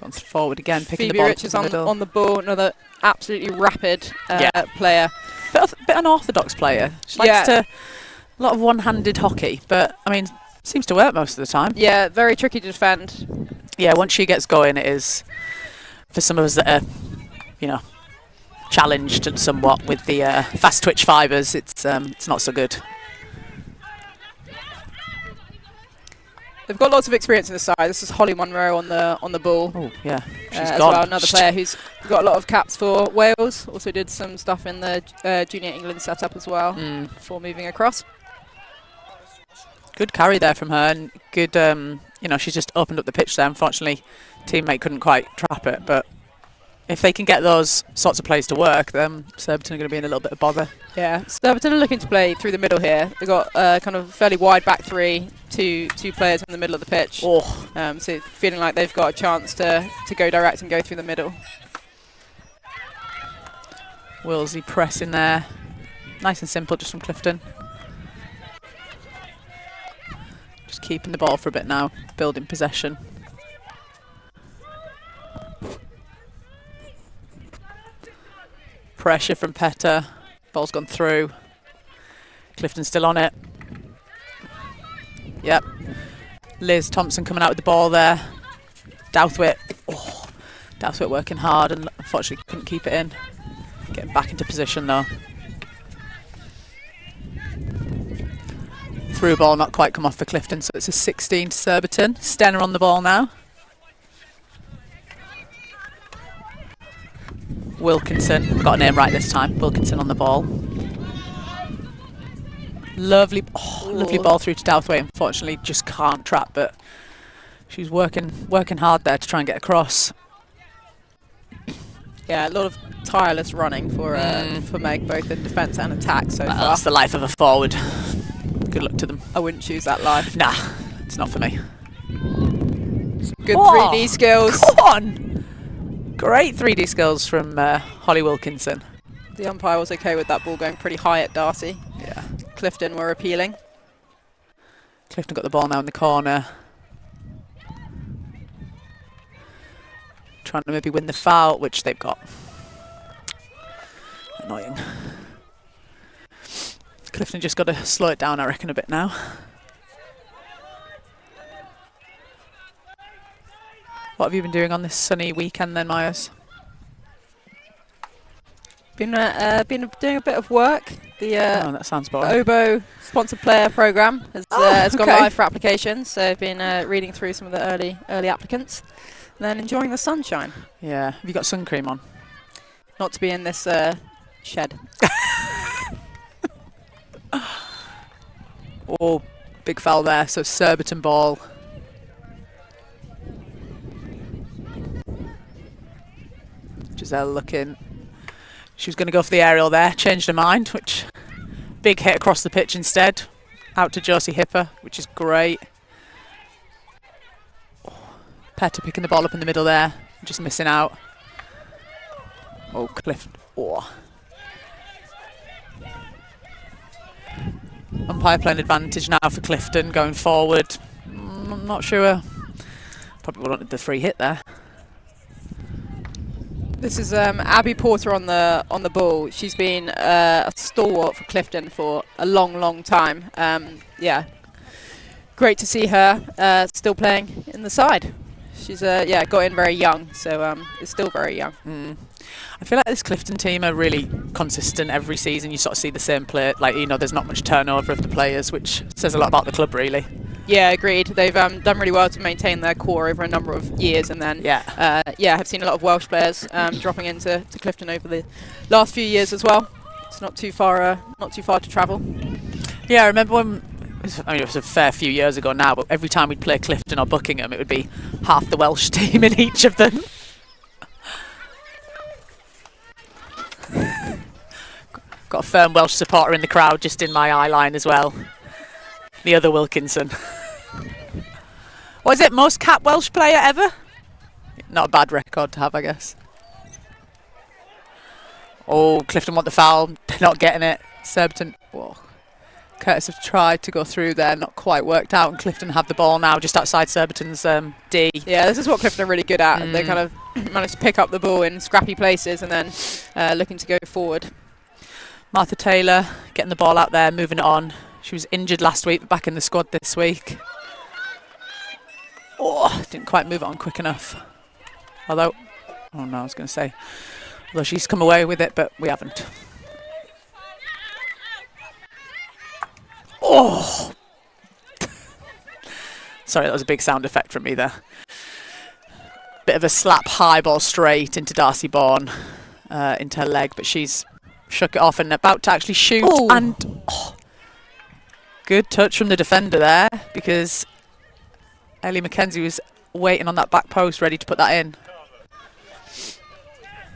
Gone forward again, picking Phoebe the ball Richards up in the middle. on the ball, another absolutely rapid player. Bit unorthodox player. She likes to a lot of one-handed hockey, but I mean, seems to work most of the time. Yeah, very tricky to defend. Yeah, once she gets going, it is for some of us that are, you know, challenged and somewhat with the fast twitch fibres. It's not so good. They've got lots of experience in the side. This is Holly Munro on the ball. Oh yeah, she's as gone. well. Another player who's got a lot of caps for Wales. Also did some stuff in the Junior England setup as well before moving across. Good carry there from her, and good. You know, she's just opened up the pitch there. Unfortunately, teammate couldn't quite trap it, but if they can get those sorts of plays to work, then Surbiton are going to be in a little bit of bother. Yeah, Surbiton are looking to play through the middle here. They've got kind of fairly wide back three, two players in the middle of the pitch. So feeling like they've got a chance to go direct and go through the middle. Willsey press in there. Nice and simple just from Clifton. Just keeping the ball for a bit now, building possession. Pressure from Petter. Ball's gone through. Clifton's still on it. Yep. Liz Thompson coming out with the ball there. Douthwaite. Oh, Douthwaite working hard and unfortunately couldn't keep it in. Getting back into position though. Through ball not quite come off for Clifton, so it's a 16 to Surbiton. Stenner on the ball now. Wilkinson, got a name right this time. Wilkinson on the ball. Lovely ball through to Douthwaite. Unfortunately, just can't trap, but she's working hard there to try and get across. Yeah, a lot of tireless running for Meg, both in defence and attack so far. That's the life of a forward. Good luck to them. I wouldn't choose that life. Nah, it's not for me. Good 3D skills. Come on! Great 3D skills from Holly Wilkinson. The umpire was okay with that ball going pretty high at Darcy. Yeah. Clifton were appealing. Clifton got the ball now in the corner. Trying to maybe win the foul, which they've got. Annoying. Clifton just got to slow it down, I reckon, a bit now. What have you been doing on this sunny weekend then, Myers? Been doing a bit of work. That sounds boring. Oboe sponsored player program has gone live for applications. So I've been reading through some of the early applicants, and then enjoying the sunshine. Yeah. Have you got sun cream on? Not to be in this shed. Oh, big foul there. So Surbiton ball. Giselle looking. She was going to go for the aerial there, changed her mind, which big hit across the pitch instead. Out to Josie Hipper, which is great. Oh, Petter picking the ball up in the middle there, just missing out. Oh, Clifton. Oh. Umpire playing advantage now for Clifton going forward. I'm not sure. Probably wanted the free hit there. This is Abby Porter on the ball. She's been a stalwart for Clifton for a long time. Yeah, great to see her still playing in the side. She's got in very young, so is still very young. I feel like this Clifton team are really consistent every season. You sort of see the same play. Like, you know, there's not much turnover of the players, which says a lot about the club, really. Yeah, agreed. They've done really well to maintain their core over a number of years, and then have seen a lot of Welsh players dropping into Clifton over the last few years as well. It's not too far to travel. Yeah, I remember when. It was a fair few years ago now, but every time we'd play Clifton or Buckingham, it would be half the Welsh team in each of them. Got a firm Welsh supporter in the crowd, just in my eye line as well. The other Wilkinson. What is it, most capped Welsh player ever? Not a bad record to have, I guess. Oh, Clifton want the foul. They're not getting it. Surbiton. Whoa. Curtis have tried to go through there, not quite worked out, and Clifton have the ball now just outside Surbiton's D. Yeah, this is what Clifton are really good at. They kind of managed to pick up the ball in scrappy places and then looking to go forward. Martha Taylor getting the ball out there, moving it on. She was injured last week, but back in the squad this week. Oh, didn't quite move it on quick enough. Although, oh no, I was going to say, although she's come away with it, but we haven't. Oh! Sorry, that was a big sound effect from me there. Bit of a slap high ball straight into Darcy Bourne, into her leg, but she's shook it off and about to actually shoot. Ooh. And good touch from the defender there, because Ellie McKenzie was waiting on that back post, ready to put that in.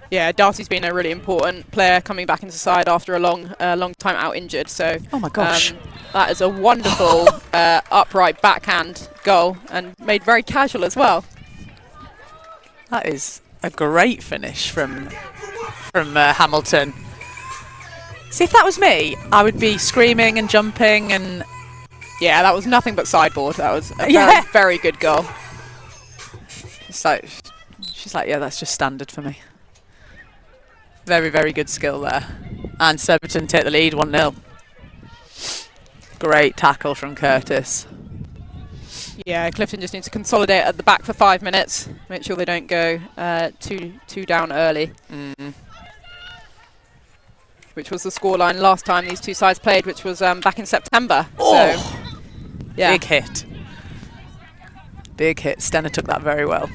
Yeah, Darcy's been a really important player coming back into the side after a long time out injured. So, oh my gosh, that is a wonderful upright backhand goal and made very casual as well. That is a great finish from Hamilton. See, if that was me, I would be screaming and jumping and. Yeah, that was nothing but sideboard. That was a Yeah. very good goal. She's like, yeah, that's just standard for me. Very, very good skill there. And Surbiton take the lead, 1-0. Great tackle from Curtis. Yeah, Clifton just needs to consolidate at the back for 5 minutes. Make sure they don't go too down early. Which was the scoreline last time these two sides played, which was back in September. Oh, so, yeah. Big hit. Big hit. Stenner took that very well.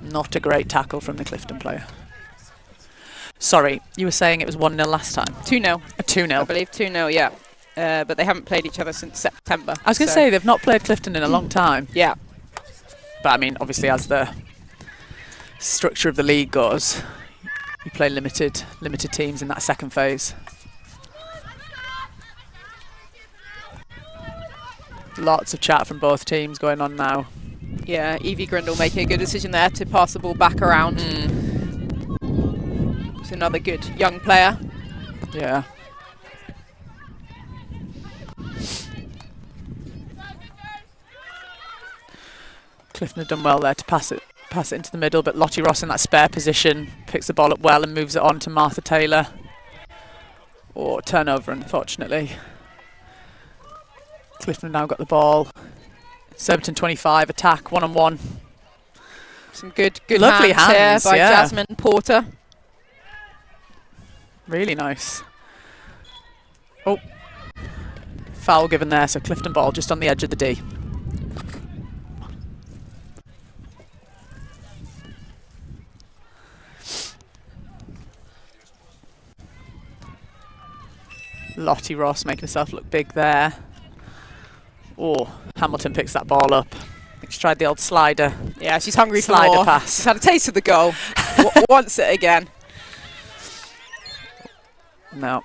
Not a great tackle from the Clifton player. Sorry, you were saying it was 1-0 last time? 2-0. A 2-0. I believe 2-0, yeah. But they haven't played each other since September. I was going to say, they've not played Clifton in a long time. Yeah. But I mean, obviously, as the structure of the league goes, you play limited teams in that second phase. Lots of chat from both teams going on now. Yeah, Evie Grindle making a good decision there to pass the ball back around. It's another good young player. Yeah. Clifton have done well there to pass it into the middle, but Lottie Ross in that spare position picks the ball up well and moves it on to Martha Taylor. Oh, turnover, unfortunately. Clifton have now got the ball. Surbiton 25, attack, 1-on-1. Some good lovely hands here by yeah. Jasmine Porter. Really nice. Oh, foul given there, so Clifton ball just on the edge of the D. Lottie Ross making herself look big there. Oh, Hamilton picks that ball up. I think she tried the old slider. Yeah, she's hungry for Slider more. pass. She's had a taste of the goal. Wants it again. No.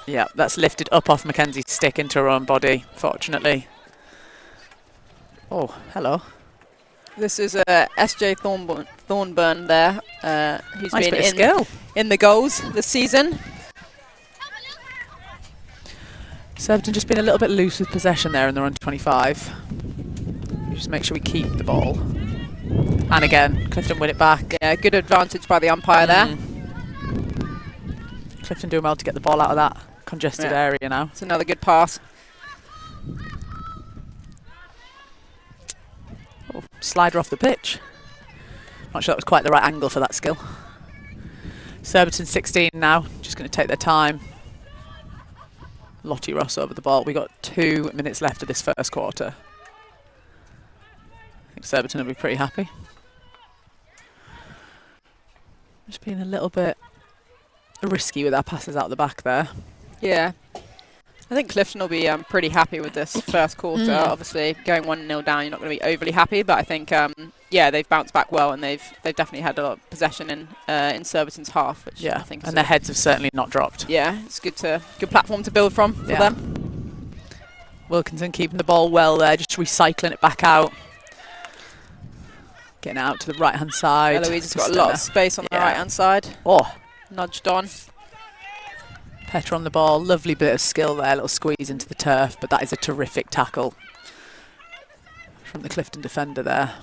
Yeah, that's lifted up off Mackenzie's stick into her own body, fortunately. Oh, hello. This is SJ Thornburn there, who's Nice been bit of skill. in the goals this season. Surbiton just been a little bit loose with possession there in the run 25. We just make sure we keep the ball. And again, Clifton win it back. Yeah, good advantage by the umpire there. Clifton doing well to get the ball out of that congested area now. It's another good pass. Oh, slider off the pitch. Not sure that was quite the right angle for that skill. Surbiton 16 now, just going to take their time. Lottie Ross over the ball. We got 2 minutes left of this first quarter. I think Surbiton will be pretty happy. Just being a little bit risky with our passes out the back there. Yeah. I think Clifton will be pretty happy with this first quarter. Obviously, going 1-0 down, you're not going to be overly happy, but I think, yeah, they've bounced back well, and they've definitely had a lot of possession in Surbiton's half, which I think and their heads have certainly not dropped. Yeah, it's good platform to build from for them. Wilkinson keeping the ball well there, just recycling it back out. Getting out to the right-hand side. Eloise has got a lot of space on the right-hand side. Oh, Nudged on. Petter on the ball. Lovely bit of skill there. Little squeeze into the turf, but that is a terrific tackle from the Clifton defender there.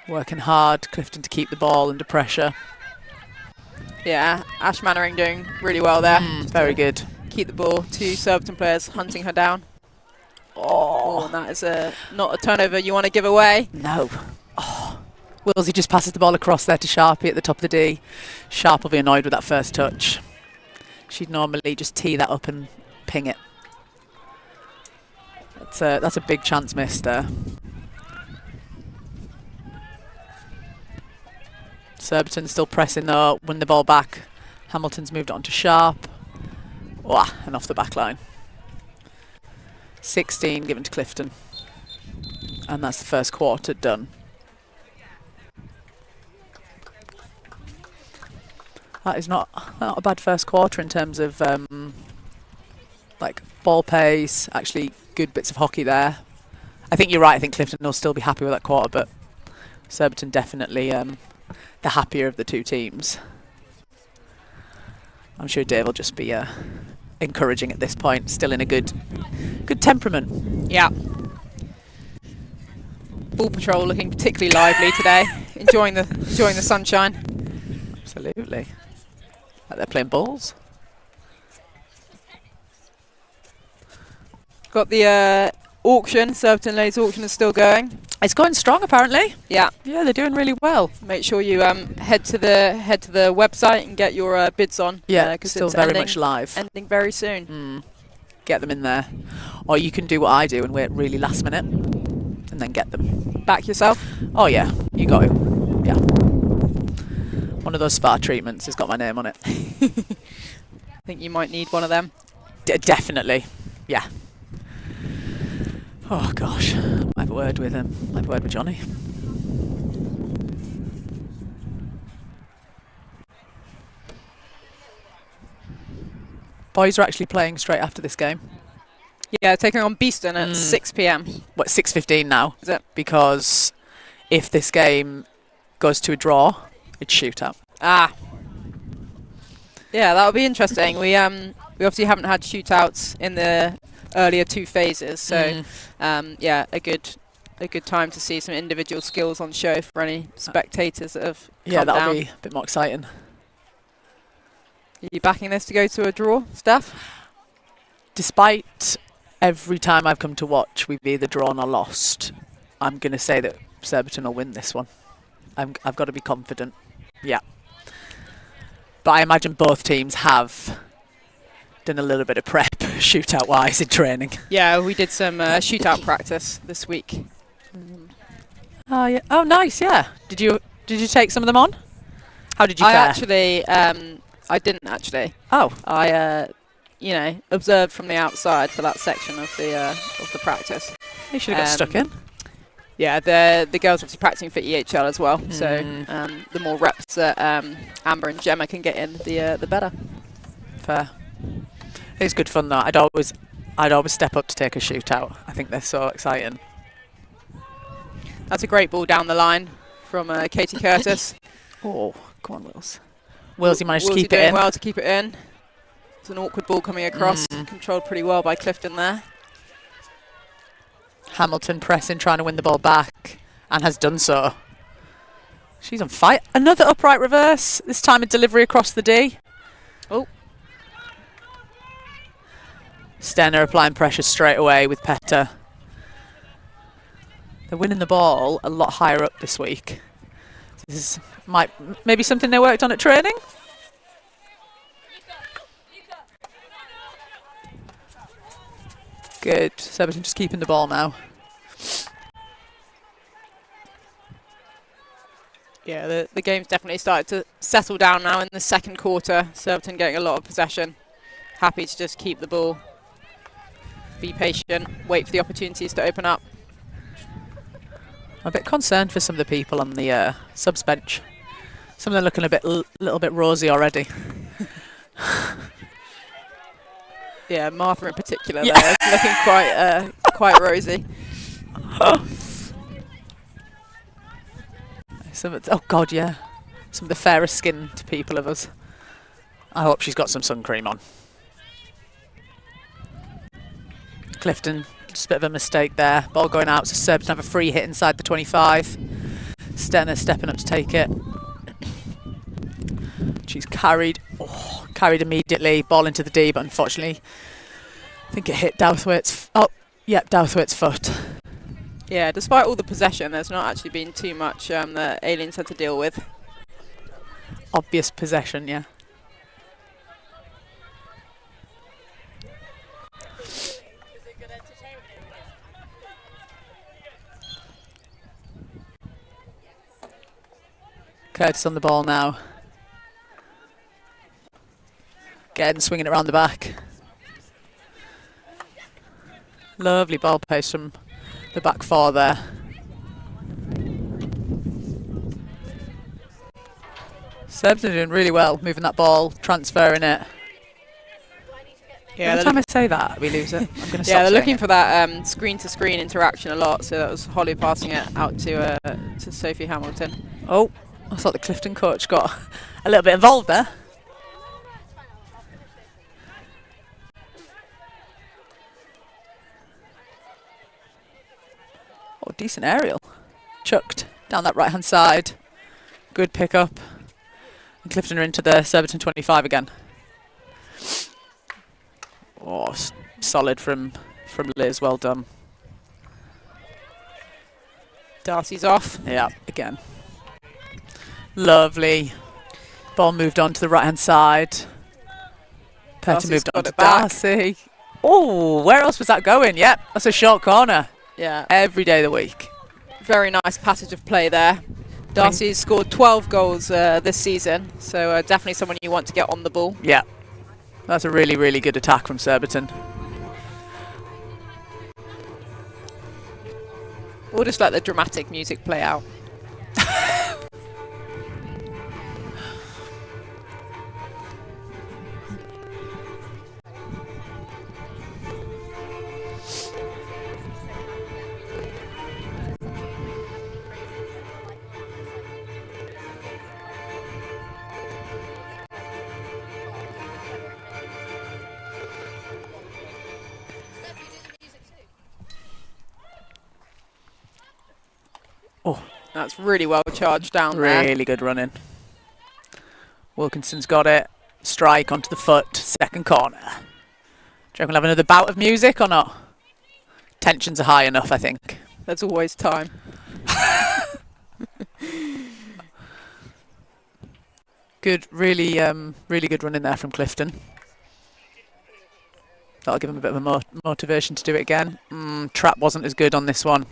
Working hard, Clifton, to keep the ball under pressure. Yeah, Ash Mannering doing really well there. Very good. Keep the ball. 2 Surbiton players hunting her down. Oh, and that is not a turnover you want to give away. No. Oh. Willsey just passes the ball across there to Sharpie at the top of the D. Sharp will be annoyed with that first touch. She'd normally just tee that up and ping it. That's a big chance missed there. Surbiton still pressing though, win the ball back. Hamilton's moved on to Sharp. And off the back line. 16 given to Clifton. And that's the first quarter done. That is not a bad first quarter in terms of like ball pace, actually good bits of hockey there. I think you're right, I think Clifton will still be happy with that quarter, but Surbiton definitely the happier of the two teams. I'm sure Dave will just be encouraging at this point, still in a good temperament. Yeah. Ball patrol looking particularly lively today, enjoying the sunshine. Absolutely. Like they're playing balls. Got the auction, Surbiton Ladies auction is still going. It's going strong apparently. Yeah. Yeah, they're doing really well. Make sure you head to the website and get your bids on. Yeah, 'cause still it's very much live. Ending very soon. Get them in there. Or you can do what I do and wait really last minute and then get them. Back yourself. Oh yeah, you got to. Yeah. One of those spa treatments has got my name on it. I think you might need one of them. Definitely. Yeah. Oh gosh. I have a word with him. I have a word with Johnny. Boys are actually playing straight after this game. Yeah, taking on Beeston at 6 p.m. What, 6:15 now? Is it? Because if this game goes to a draw, it's shootout. Yeah, that'll be interesting. We obviously haven't had shootouts in the earlier 2 phases, so yeah, a good time to see some individual skills on show for any spectators that have come that'll down. be a bit more exciting. Are you backing this to go to a draw, Steph? Despite every time I've come to watch we've either drawn or lost, I'm going to say that Surbiton will win this one. I've got to be confident. Yeah. But I imagine both teams have done a little bit of prep shootout wise in training. Yeah, we did some shootout practice this week. Oh yeah. Oh nice, yeah. Did you take some of them on? How did you fare? I didn't actually. Oh. I observed from the outside for that section of the practice. You should have got stuck in. Yeah, the girls are obviously practicing for EHL as well. So the more reps that Amber and Gemma can get in, the better. Fair. It's good fun though. I'd always step up to take a shootout. I think they're so exciting. That's a great ball down the line from Katie Curtis. Oh, come on, Wills. Willsey managed to Willsey keep it doing in. well to keep it in. It's an awkward ball coming across, controlled pretty well by Clifton there. Hamilton pressing, trying to win the ball back, and has done so. She's on fire. Another upright reverse, this time a delivery across the D. Oh. Stenner applying pressure straight away with Petter. They're winning the ball a lot higher up this week. This is maybe something they worked on at training. Good. Surbiton just keeping the ball now. Yeah, the game's definitely started to settle down now in the second quarter. Surbiton getting a lot of possession. Happy to just keep the ball. Be patient. Wait for the opportunities to open up. I'm a bit concerned for some of the people on the subs bench. Some of them looking a little bit rosy already. Yeah, Martha in particular there, looking quite rosy. Oh God, yeah. Some of the fairest skinned people of us. I hope she's got some sun cream on. Clifton, just a bit of a mistake there. Ball going out, so Surbiton have a free hit inside the 25. Stenner stepping up to take it. She's carried immediately. Ball into the D, but unfortunately, I think it hit Douthwaite's. Douthwaite's foot. Yeah, despite all the possession, there's not actually been too much that Aliens had to deal with. Obvious possession, yeah. Curtis on the ball now. Again, swinging it around the back. Lovely ball pace from the back four there. Serbs are doing really well, moving that ball, transferring it. Yeah, every time I say that, we lose it. I'm going to stop. Yeah, they're looking it. for that screen-to-screen interaction a lot. So that was Holly passing it out to Sophie Hamilton. Oh, I thought the Clifton coach got a little bit involved there. Oh, decent aerial. Chucked down that right-hand side. Good pick-up. And Clifton are into the Surbiton 25 again. Oh, solid from Liz. Well done. Darcy's off. Yeah, again. Lovely. Ball moved on to the right-hand side. Petter moved on to Darcy. Oh, where else was that going? Yep, that's a short corner. Yeah. Every day of the week. Very nice passage of play there. Darcy's scored 12 goals this season, so definitely someone you want to get on the ball. Yeah. That's a really, really good attack from Surbiton. We'll just let the dramatic music play out. Oh, that's really well charged down there. Really good running. Wilkinson's got it. Strike onto the foot. Second corner. Do you reckon we'll have another bout of music or not? Tensions are high enough, I think. There's always time. Good, really good running there from Clifton. That'll give him a bit of a motivation to do it again. Trap wasn't as good on this one.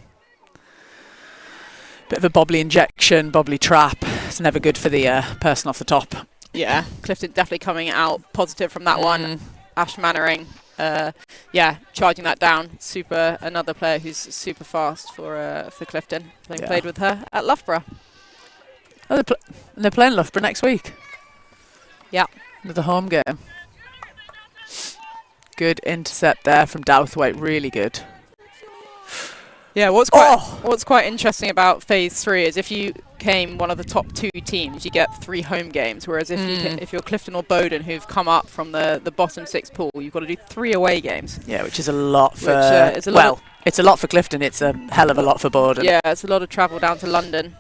Bit of a bobbly injection, bobbly trap. It's never good for the person off the top. Yeah, Clifton definitely coming out positive from that one. Ash Mannering, charging that down. Another player who's super fast for Clifton. They played with her at Loughborough. Oh, they're playing Loughborough next week. Yeah. Another home game. Good intercept there from Douthwaite, really good. Yeah, what's quite interesting about Phase 3 is if you came one of the top two teams, you get 3 home games. Whereas if you're Clifton or Bowden, who've come up from the bottom 6 pool, you've got to do 3 away games. Yeah, which is a lot for. It's a lot for Clifton. It's a hell of a lot for Bowden. Yeah, it's a lot of travel down to London.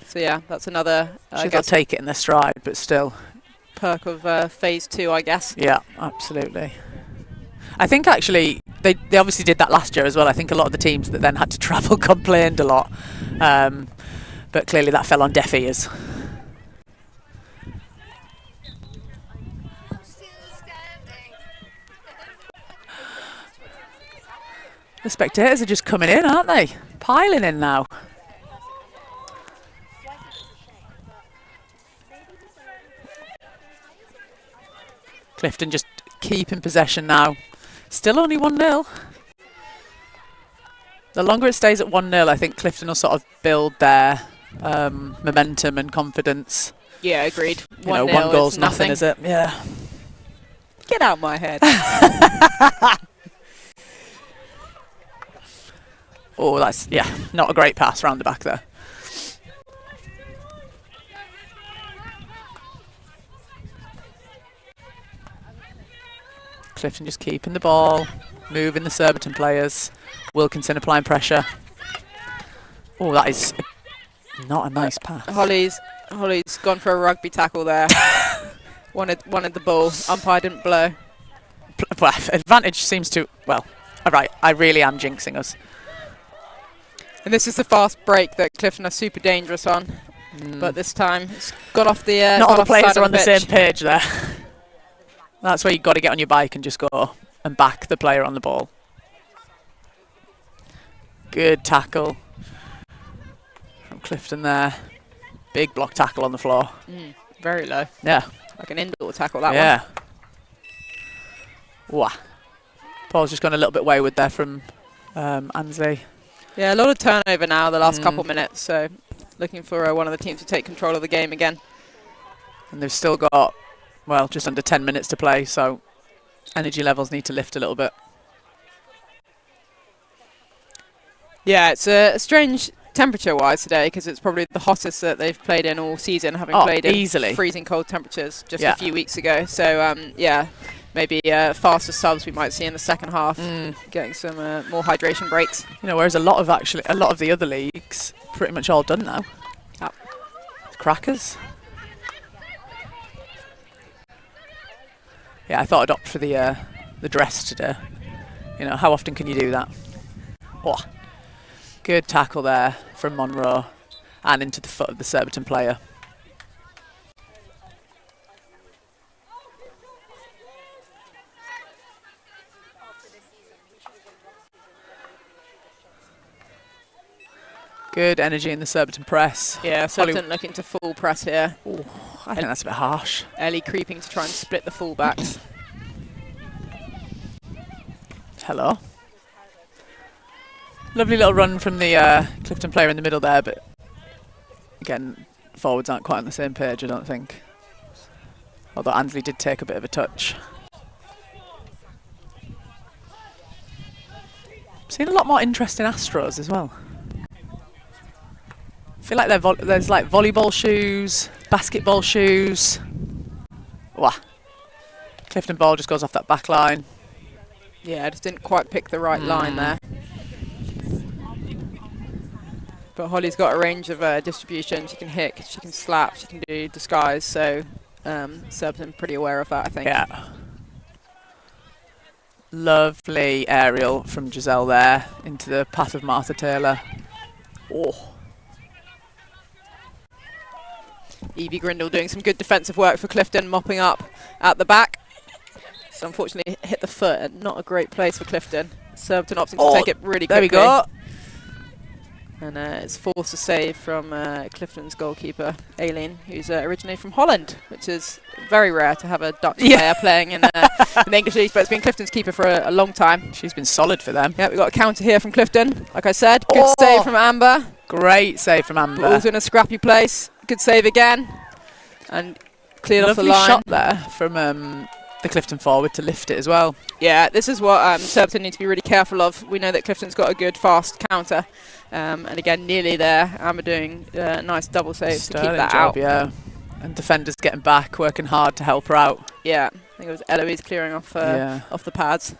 So yeah, that's another. I guess they'll take it in their stride, but still. Perk of Phase 2, I guess. Yeah, absolutely. I think actually they obviously did that last year as well. I think a lot of the teams that then had to travel complained a lot, but clearly that fell on deaf ears. The spectators are just coming in, aren't they? Piling in now. Clifton just keeping possession now. Still only 1-0. The longer it stays at 1-0, I think Clifton will sort of build their momentum and confidence. Yeah, agreed. One goal's nothing, is it? Yeah. Get out my head. Oh, that's, not a great pass round the back there. Clifton just keeping the ball, moving the Surbiton players. Wilkinson applying pressure. Oh, that is not a nice pass. Holly's gone for a rugby tackle there. wanted the ball. Umpire didn't blow. Well, advantage seems to... Well, all right, I really am jinxing us. And this is the fast break that Clifton are super dangerous on. But this time, it's got off the Not all the players are on the pitch. same page there. That's where you've got to get on your bike and just go and back the player on the ball. Good tackle from Clifton there. Big block tackle on the floor. Very low. Yeah. Like an indoor tackle, that one. Yeah. Wah. Paul's just gone a little bit wayward there from Ansley. Yeah, a lot of turnover now the last couple minutes, so looking for one of the teams to take control of the game again. And they've still got, well, just under 10 minutes to play, so energy levels need to lift a little bit. Yeah, it's a strange temperature-wise today because it's probably the hottest that they've played in all season, having played easily in freezing cold temperatures just a few weeks ago. So, yeah, maybe faster subs we might see in the second half, getting some more hydration breaks. You know, whereas a lot of the other leagues pretty much all done now. Yep. Crackers. Yeah, I thought I'd opt for the dress today. You know, how often can you do that? Oh, good tackle there from Monroe and into the foot of the Surbiton player. Good energy in the Surbiton press. Yeah, Surbiton looking to full press here. Ooh, I think that's a bit harsh. Ellie creeping to try and split the fullbacks. Hello. Lovely little run from the Clifton player in the middle there, but again, forwards aren't quite on the same page, I don't think. Although Ansley did take a bit of a touch. Seen a lot more interest in Astros as well. I feel like there's like volleyball shoes, basketball shoes. Wah. Clifton ball just goes off that back line. Yeah, just didn't quite pick the right line there. But Holly's got a range of distribution. She can hit, she can slap, she can do disguise. So Surbiton pretty aware of that, I think. Yeah. Lovely aerial from Giselle there into the path of Martha Taylor. Oh. Evie Grindle doing some good defensive work for Clifton, mopping up at the back. So unfortunately hit the foot at not a great place for Clifton. Surbiton opting to take it really quickly. There we go. And it's forced a save from Clifton's goalkeeper, Aileen, who's originally from Holland, which is very rare to have a Dutch player playing in the English League, but it's been Clifton's keeper for a long time. She's been solid for them. Yeah, we've got a counter here from Clifton. Like I said, good save from Amber. Great save from Amber. Ball's in a scrappy place. Good save again. And cleared off the line. Lovely shot there from the Clifton forward to lift it as well. Yeah, this is what Surbiton need to be really careful of. We know that Clifton's got a good fast counter. And again, nearly there. Amber doing a nice double save to keep that out. Yeah. And defenders getting back, working hard to help her out. Yeah, I think it was Eloise clearing off off the pads.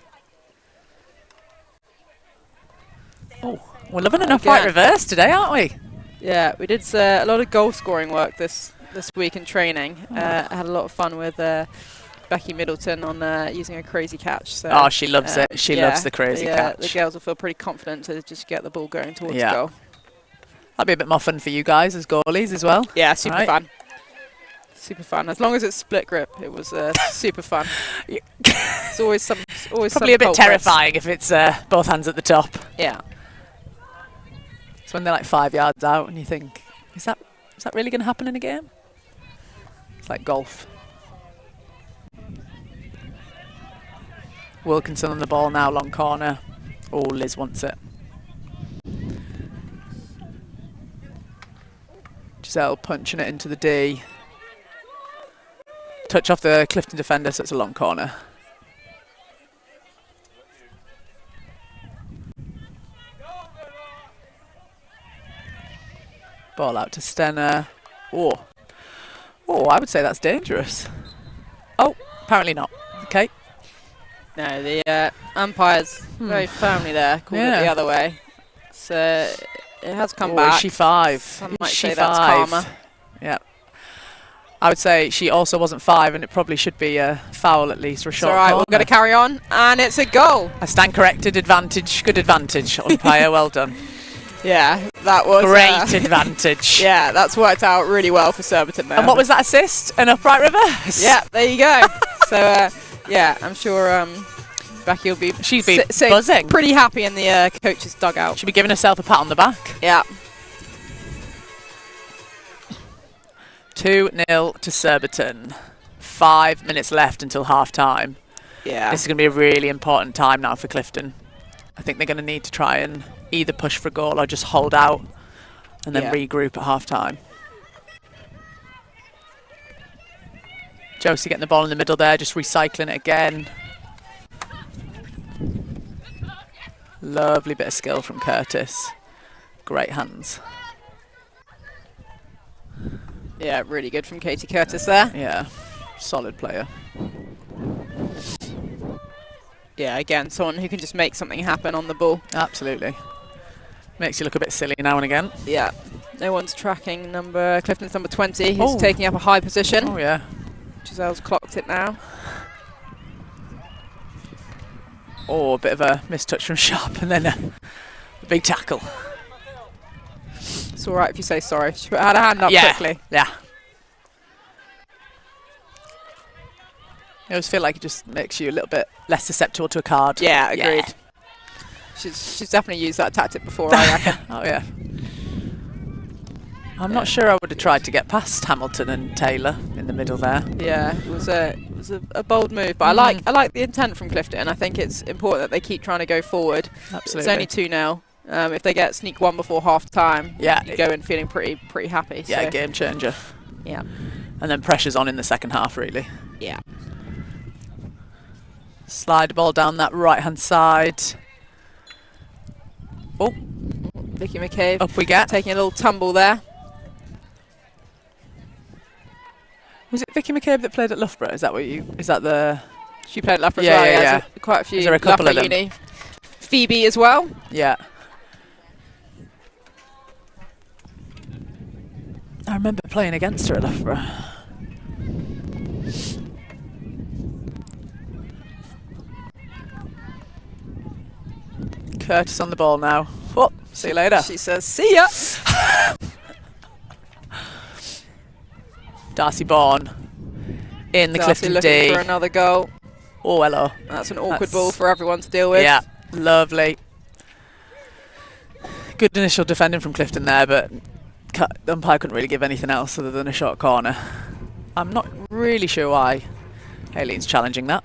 Oh, we're loving an upright reverse today, aren't we? Yeah, we did a lot of goal scoring work this week in training. I had a lot of fun with Becky Middleton on using a crazy catch. So, she loves it. She loves the crazy catch. The girls will feel pretty confident to just get the ball going towards goal. That'll be a bit more fun for you guys as goalies as well. Yeah, super fun. Super fun. As long as it's split grip, it was super fun. It's always probably a bit terrifying if it's both hands at the top. Yeah. It's when they're like 5 yards out and you think, is that really going to happen in a game? It's like golf. Wilkinson on the ball now, long corner. Oh, Liz wants it. Giselle punching it into the D. Touch off the Clifton defender, so it's a long corner. Ball out to Stenner. Oh, I would say that's dangerous. Oh, apparently not. Okay. No, the umpire's very firmly there, called it the other way. So it has come back. Is she 5? Some Is might she say 5? that's karma. Yeah. I would say she also wasn't 5, and it probably should be a foul at least, or a short All right, corner. we're going to carry on, and it's a goal. I stand corrected. Advantage. Good advantage, umpire. Well done. Yeah, that was great advantage. Yeah, that's worked out really well for Surbiton there. And what was that assist? An upright reverse. Yeah, there you go. So yeah, I'm sure Becky will be buzzing, pretty happy in the coach's dugout. She'll be giving herself a pat on the back. Yeah. 2-0 to Surbiton. 5 minutes left until half time. Yeah. This is going to be a really important time now for Clifton. I think they're going to need to try and either push for a goal or just hold out and then regroup at half time. Josie getting the ball in the middle there, just recycling it again. Lovely bit of skill from Curtis. Great hands. Yeah, really good from Katie Curtis there. Yeah, solid player. Yeah, again, someone who can just make something happen on the ball. Absolutely. Makes you look a bit silly now and again. Yeah. No one's tracking Clifton's number 20. He's taking up a high position. Oh, yeah. Giselle's clocked it now. Oh, a bit of a mistouch from Sharp, and then a big tackle. It's all right if you say sorry. She had her hand up quickly. Yeah. I always feel like it just makes you a little bit less susceptible to a card. Yeah, agreed. Yeah. She's definitely used that tactic before, I reckon. Oh, yeah. I'm not sure I would have tried to get past Hamilton and Taylor in the middle there. Yeah, it was a bold move, but I like the intent from Clifton. I think it's important that they keep trying to go forward. Absolutely. It's only 2-0. If they get sneak 1 before half time, you go in feeling pretty happy. Yeah, so. game changer. Yeah. And then pressure's on in the second half, really. Yeah. Slide the ball down that right-hand side. Oh. Vicky McCabe. Up we get. Taking a little tumble there. Was it Vicky McCabe that played at Loughborough? Is that what you? Is that the? She played at Loughborough as well. Yeah. Quite a few. Is there a couple of them? Uni. Phoebe as well. Yeah. I remember playing against her at Loughborough. Curtis on the ball now. Oh, see you later. She says, see ya. Darcy Bourne in the Clifton looking D. for another goal. Oh, hello. That's an awkward ball for everyone to deal with. Yeah, lovely. Good initial defending from Clifton there, but the umpire couldn't really give anything else other than a short corner. I'm not really sure why Aileen's challenging that.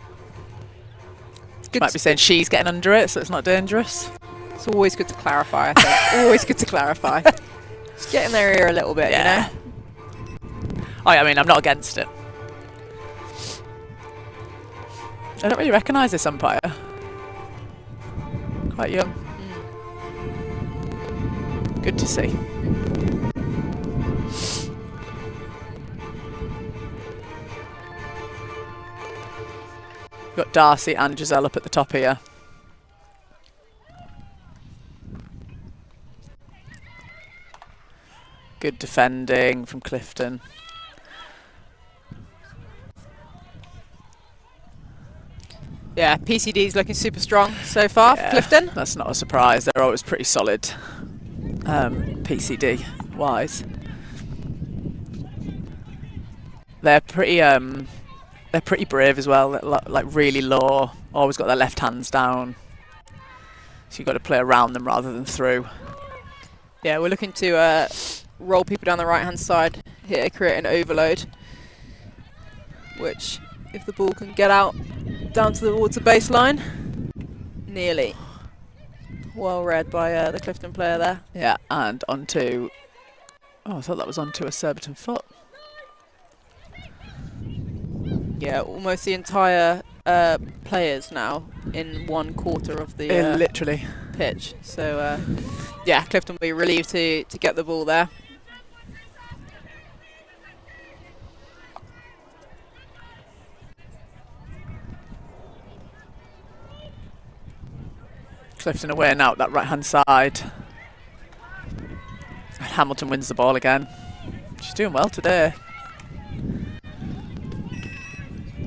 She might be saying she's getting under it, so it's not dangerous. It's always good to clarify, I think. Always good to clarify. Just get in their ear a little bit, you know? Oh, yeah, I mean, I'm not against it. I don't really recognise this umpire. Quite young. Good to see. We've got Darcy and Giselle up at the top here. Good defending from Clifton. Yeah, PCD's looking super strong so far for Clifton. That's not a surprise. They're always pretty solid, PCD-wise. They're pretty brave as well. They're like really low. Always got their left hands down. So you've got to play around them rather than through. Yeah, we're looking to roll people down the right-hand side here, create an overload, which, if the ball can get out down towards the baseline, nearly. Well read by the Clifton player there. Yeah, and onto. Oh, I thought that was onto a Surbiton foot. Yeah, almost the entire players now in 1/4 of the literally pitch. So yeah, Clifton will be relieved to get the ball there. Clifton away now, that right-hand side. And Hamilton wins the ball again. She's doing well today.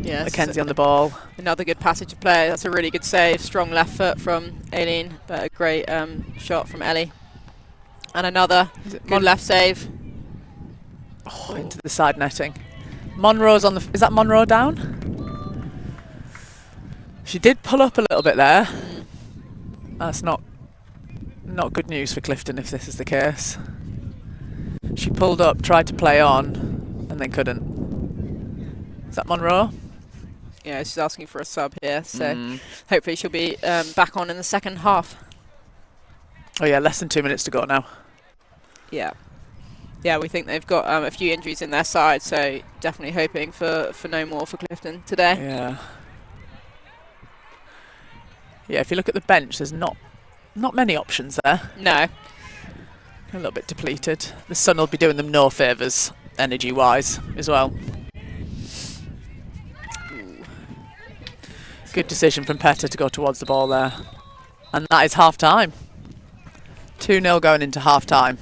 Yes. Mackenzie on the ball. Another good passage of play. That's a really good save. Strong left foot from Aileen, but a great shot from Ellie. And another good left save. Oh, into the side netting. Monroe's on the... Is that Monroe down? She did pull up a little bit there. That's not good news for Clifton if this is the case. She pulled up, tried to play on, and then couldn't. Is that Monroe? Yeah, she's asking for a sub here, so hopefully she'll be back on in the second half. Oh yeah, less than 2 minutes to go now. Yeah. Yeah, we think they've got a few injuries in their side, so definitely hoping for no more for Clifton today. Yeah. Yeah, if you look at the bench, there's not many options there. No. A little bit depleted. The sun will be doing them no favours, energy-wise, as well. Ooh. Good decision from Petter to go towards the ball there. And that is half-time. 2-0 going into half-time.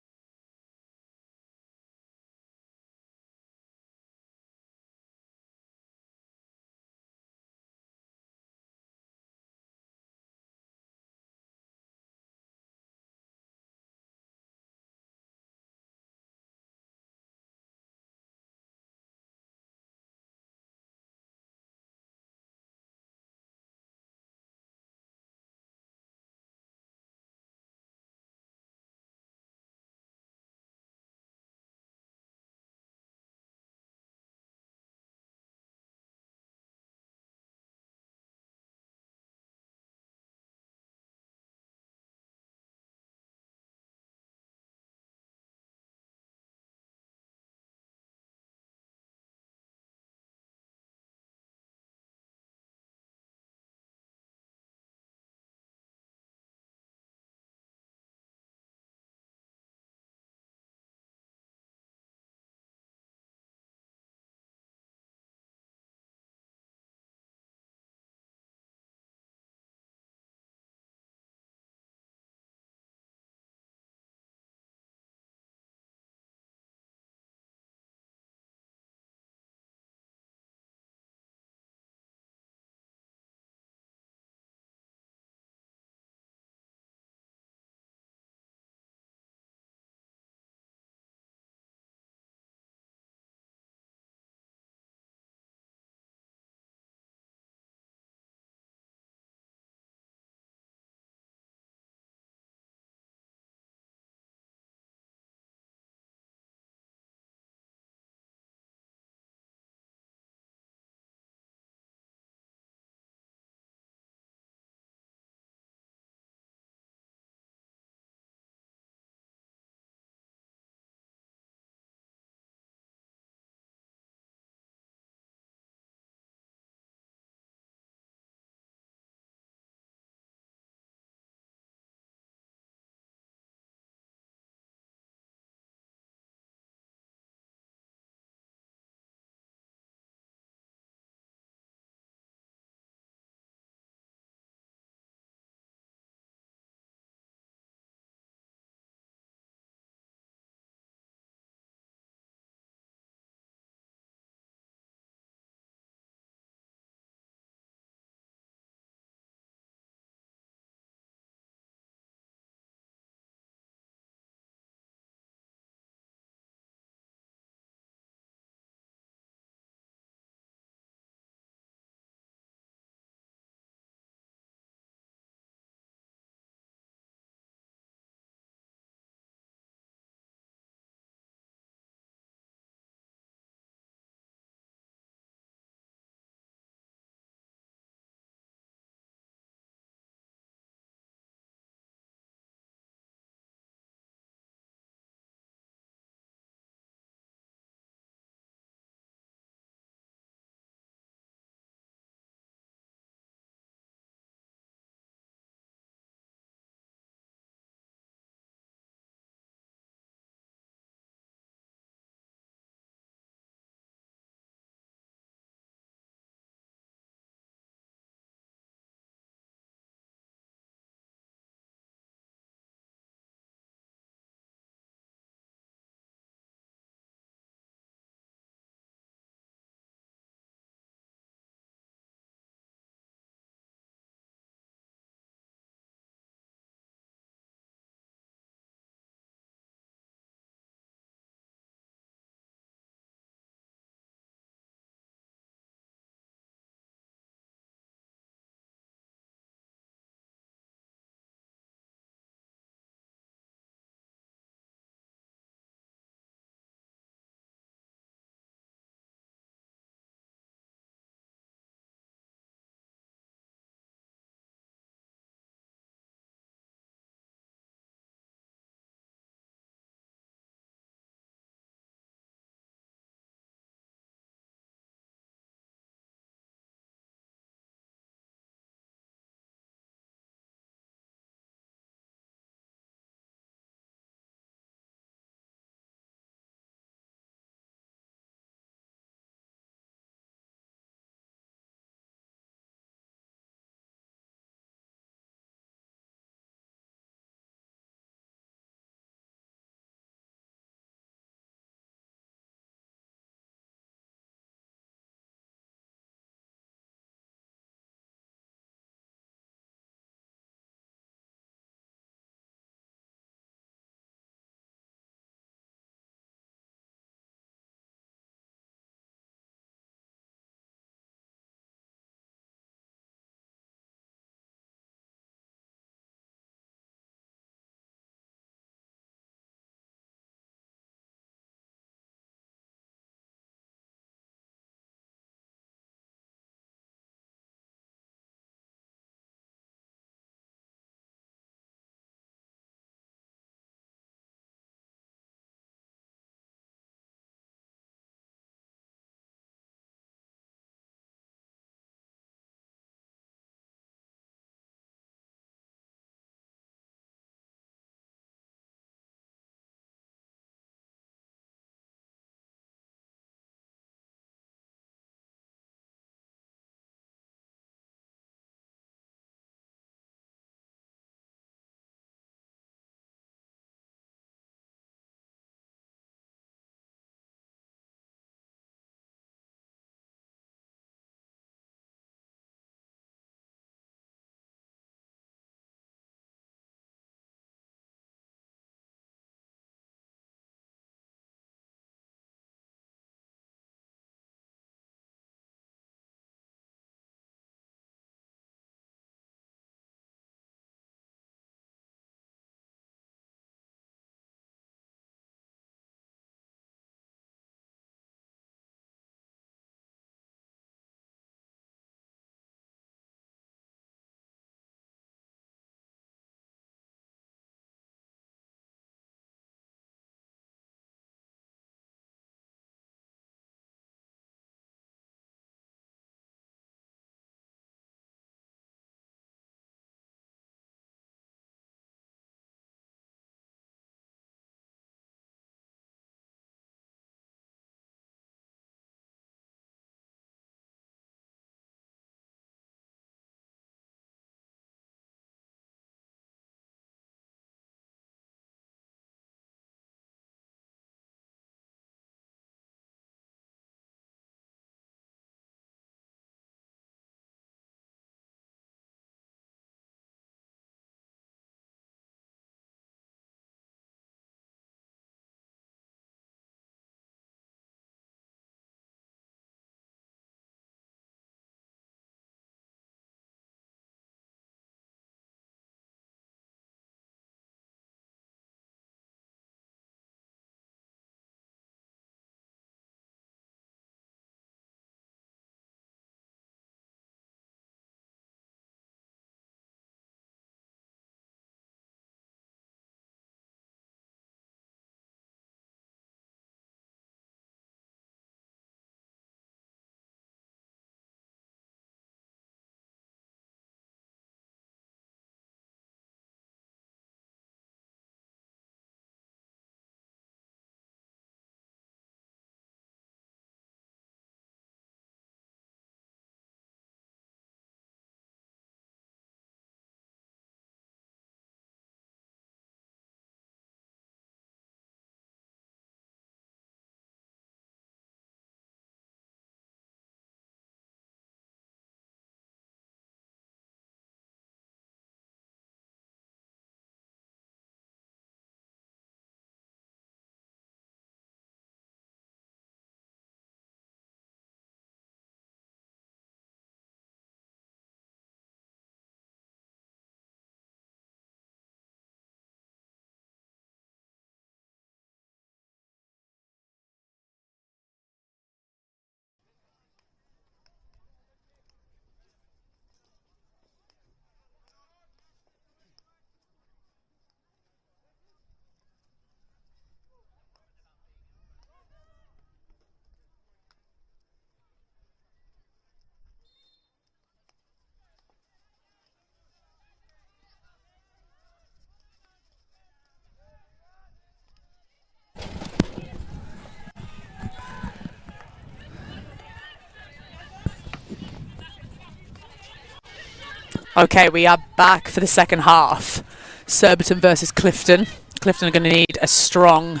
Okay, we are back for the second half. Surbiton versus Clifton. Clifton are going to need a strong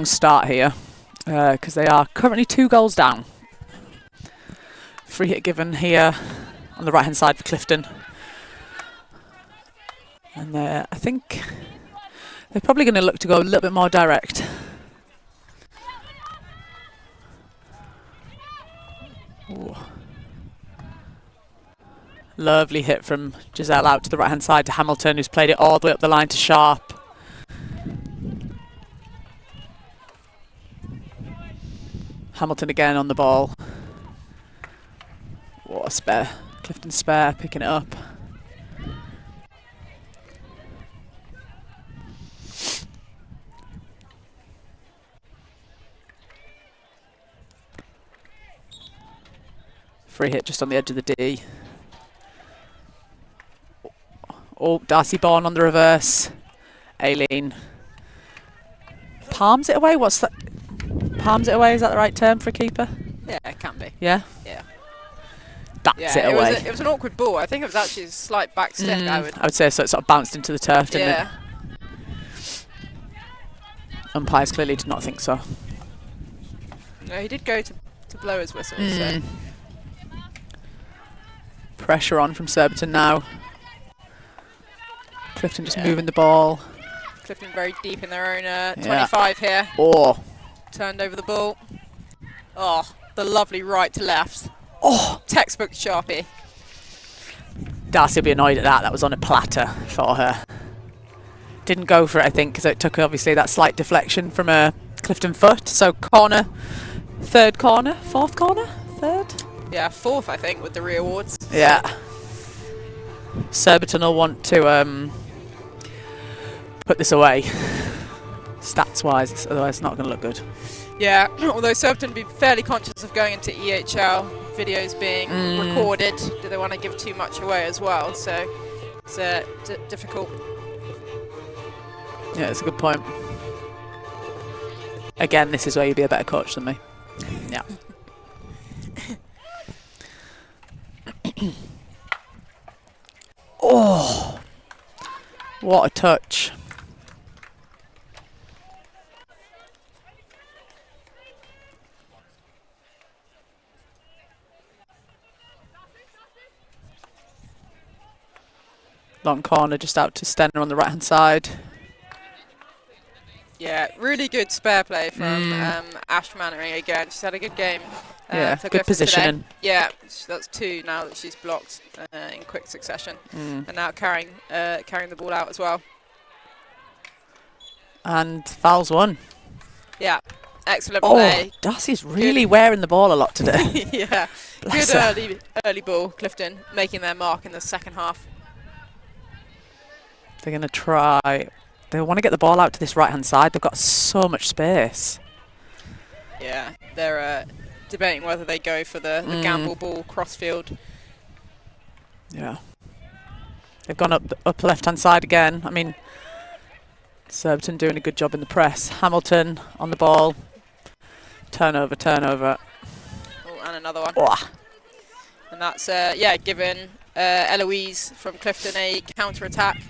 start here because they are currently 2 goals down. Free hit given here on the right-hand side for Clifton. And I think they're probably going to look to go a little bit more direct. Ooh. Lovely hit from Giselle out to the right-hand side to Hamilton, who's played it all the way up the line to Sharp. Hamilton again on the ball. What a spare. Clifton spare, picking it up. Free hit just on the edge of the D. Oh, Darcy Bourne on the reverse. Aileen palms it away. What's that? Palms it away. Is that the right term for a keeper? Yeah, it can be. Yeah. Yeah. Bats it away. It was an awkward ball. I think it was actually a slight back stick. I would say so. It sort of bounced into the turf, didn't it? Umpires clearly did not think so. No, he did go to blow his whistle. So. Pressure on from Surbiton now. Clifton just moving the ball. Clifton very deep in their own 25 here. Oh. Turned over the ball. Oh, the lovely right to left. Oh. Textbook Sharpie. Darcy will be annoyed at that. That was on a platter for her. Didn't go for it, I think, because it took obviously that slight deflection from a Clifton foot. So corner, third corner, fourth corner, third? Yeah, fourth, I think, with the reawards. Yeah. Surbiton will want to put this away, stats-wise, otherwise it's not going to look good. Yeah, although Surbiton would be fairly conscious of going into EHL, videos being recorded. Do they want to give too much away as well? So it's difficult. Yeah, it's a good point. Again, this is where you'd be a better coach than me. Yeah. Oh, what a touch. Long corner just out to Stenner on the right hand side. Yeah, really good spare play from Ash Mannering again. She's had a good game. Yeah, for good positioning. Yeah, that's 2 now that she's blocked in quick succession, and now carrying the ball out as well. And fouls 1. Yeah, excellent play. Oh, Darcy's really wearing the ball a lot today. Yeah, Bless good early ball. Clifton making their mark in the second half. They're going to try. They want to get the ball out to this right-hand side. They've got so much space. Yeah, they're debating whether they go for the gamble ball crossfield. Yeah. They've gone up left-hand side again. I mean, Surbiton doing a good job in the press. Hamilton on the ball. Turnover. Oh, and another one. Oh. And that's, giving Eloise from Clifton a counter-attack.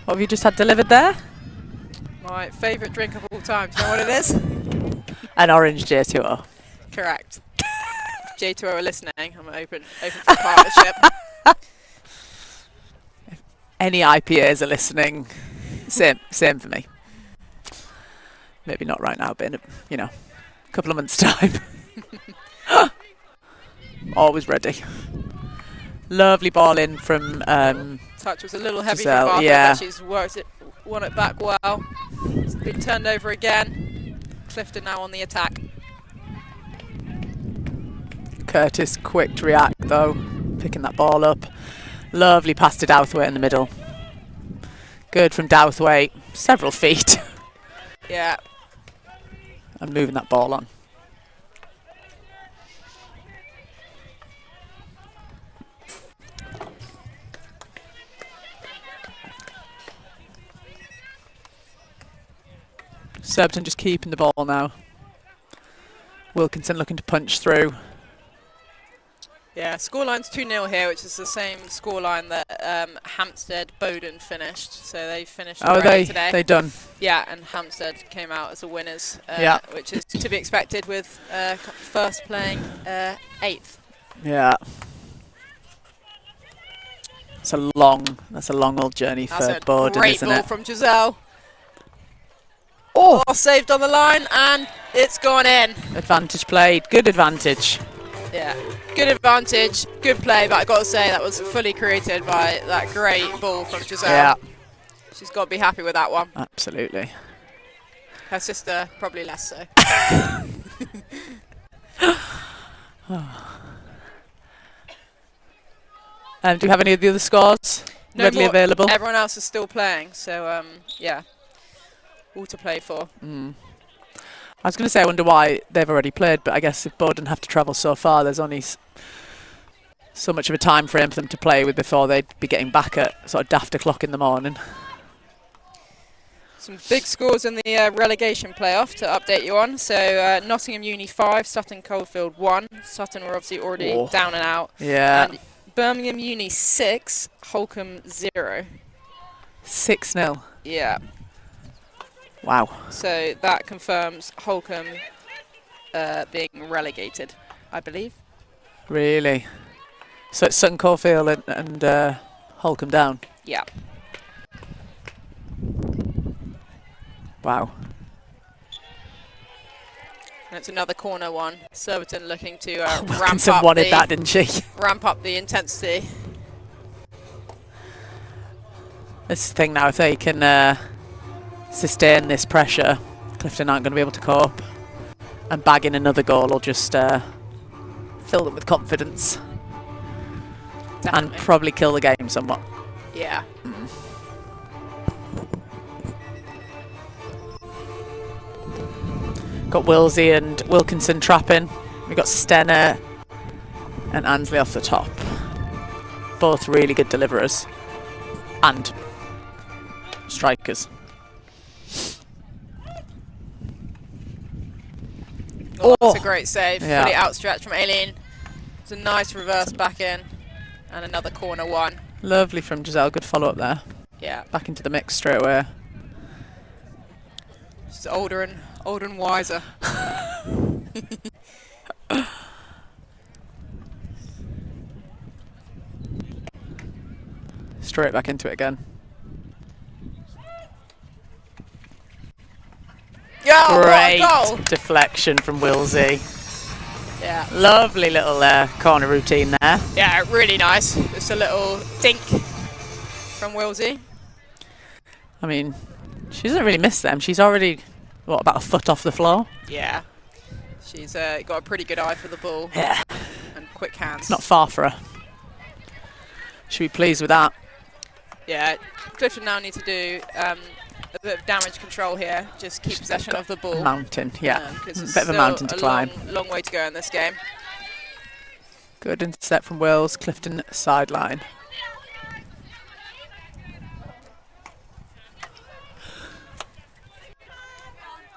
What have you just had delivered there? My favourite drink of all time. Do you know what it is? An orange J2O. Correct. If J2O are listening, I'm open for partnership. If any IPAs are listening, same for me. Maybe not right now, but in a couple of months' time. Always ready. Lovely ball in from touch was a little heavy Giselle, for Martha, yeah. but she's won it back well. It's been turned over again. Clifton now on the attack. Curtis quick to react though, picking that ball up. Lovely pass to Douthwaite in the middle. Good from Douthwaite, several feet. Yeah. And moving that ball on. Surbiton just keeping the ball now. Wilkinson looking to punch through. Yeah, scoreline's 2-0 here, which is the same scoreline that Hampstead Bowden finished. So they finished already today. They done. Yeah, and Hampstead came out as the winners, which is to be expected with first playing 8th. Yeah. That's a long old journey for Bowden, isn't it? Great ball from Giselle. Oh, saved on the line, and it's gone in. Advantage played. Good advantage. Yeah, good advantage, good play, but I got to say that was fully created by that great ball from Giselle. Yeah. She's got to be happy with that one. Absolutely. Her sister, probably less so. Do you have any of the other scores readily available? Everyone else is still playing, so yeah, all to play for. I was going to say, I wonder why they've already played, but I guess if Bowden have to travel so far, there's only so much of a time frame for them to play with before they'd be getting back at sort of daft o'clock in the morning. Some big scores in the relegation playoff to update you on. So Nottingham Uni 5, Sutton Coldfield 1. Sutton were obviously already down and out. Yeah. And Birmingham Uni 6, Holcombe 0. 6-0. Yeah. Wow. So that confirms Holcombe being relegated, I believe. Really? So it's Sutton Coldfield and Holcombe down? Yeah. Wow. And it's another corner one. Surbiton looking to Wilkinson wanted that, didn't she? Ramp up the intensity. This is the thing now, if they can sustain this pressure, Clifton aren't going to be able to cope, and bagging another goal will just fill them with confidence. Definitely. And probably kill the game somewhat. Yeah. Got Willsey and Wilkinson trapping. We've got Stenner and Ansley off the top. Both really good deliverers and strikers. Oh, that's a great save. Yeah. Fully outstretched from Aileen. It's a nice reverse back in. And another corner one. Lovely from Giselle. Good follow up there. Yeah. Back into the mix straight away. She's older and wiser. Straight back into it again. Yeah, great what a goal. deflection from Willsey. Yeah. Lovely little corner routine there. Yeah, really nice. Just a little dink from Willsey. I mean, she doesn't really miss them. She's already, what, about a foot off the floor? Yeah. She's got a pretty good eye for the ball. Yeah. And quick hands. It's not far for her. Should be pleased with that. Yeah. Clifton now need to do a bit of damage control here. Just keep possession of the ball. Mountain, yeah. A bit of a mountain to climb. Long way to go in this game. Good intercept from Wills. Clifton sideline.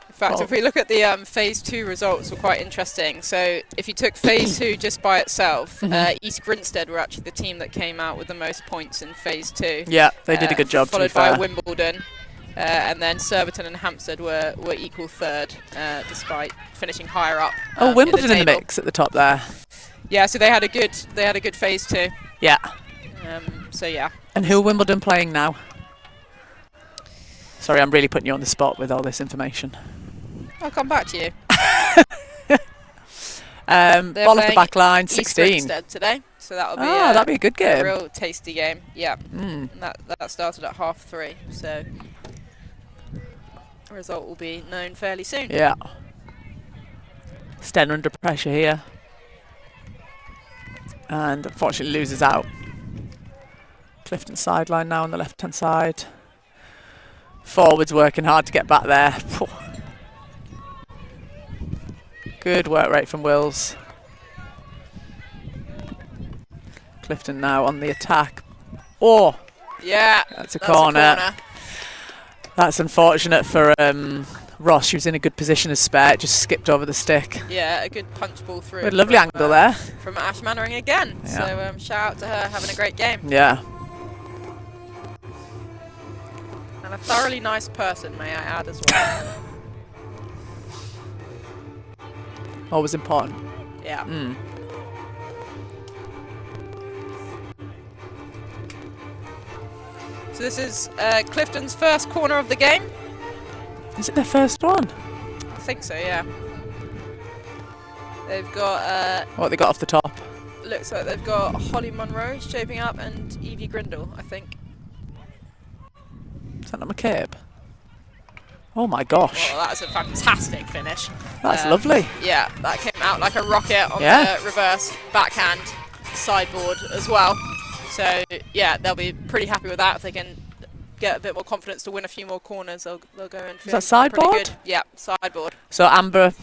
In fact, if we look at the Phase 2 results, were quite interesting. So if you took Phase 2 just by itself, East Grinstead were actually the team that came out with the most points in Phase 2. Yeah, they did a good job, followed to be fair. by Wimbledon. And then Surbiton and Hampstead were equal third, despite finishing higher up. Wimbledon in the mix at the top there. Yeah, so they had a good Phase 2. Yeah. So yeah. And who are Wimbledon playing now? Sorry, I'm really putting you on the spot with all this information. I'll come back to you. Ball off the back line, 16. East Grinstead today, so that'll be that'd be a good game. A real tasty game. Yeah. And that started at 3:30, so the result will be known fairly soon. Yeah. Sten under pressure here. And unfortunately loses out. Clifton sideline now on the left-hand side. Forwards working hard to get back there. Good work rate from Wills. Clifton now on the attack. Oh! Yeah, That's a corner. That's unfortunate for Ross, she was in a good position as spare, just skipped over the stick. Yeah, a good punch ball through. A lovely angle there. From Ash Mannering again. Yeah. So shout out to her, having a great game. Yeah. And a thoroughly nice person, may I add, as well. Always important. Yeah. So this is Clifton's first corner of the game. Is it their first one? I think so, yeah. They've got... What they got off the top? looks like they've got Holly Monroe shaping up and Evie Grindle, I think. Is that not McCabe? Oh my gosh. Well, that's a fantastic finish. That's lovely. Yeah, that came out like a rocket on the reverse backhand sideboard as well. So yeah, they'll be pretty happy with that. If they can get a bit more confidence to win a few more corners, they'll go in. Is that sideboard? Pretty good. Yeah, sideboard. So Amber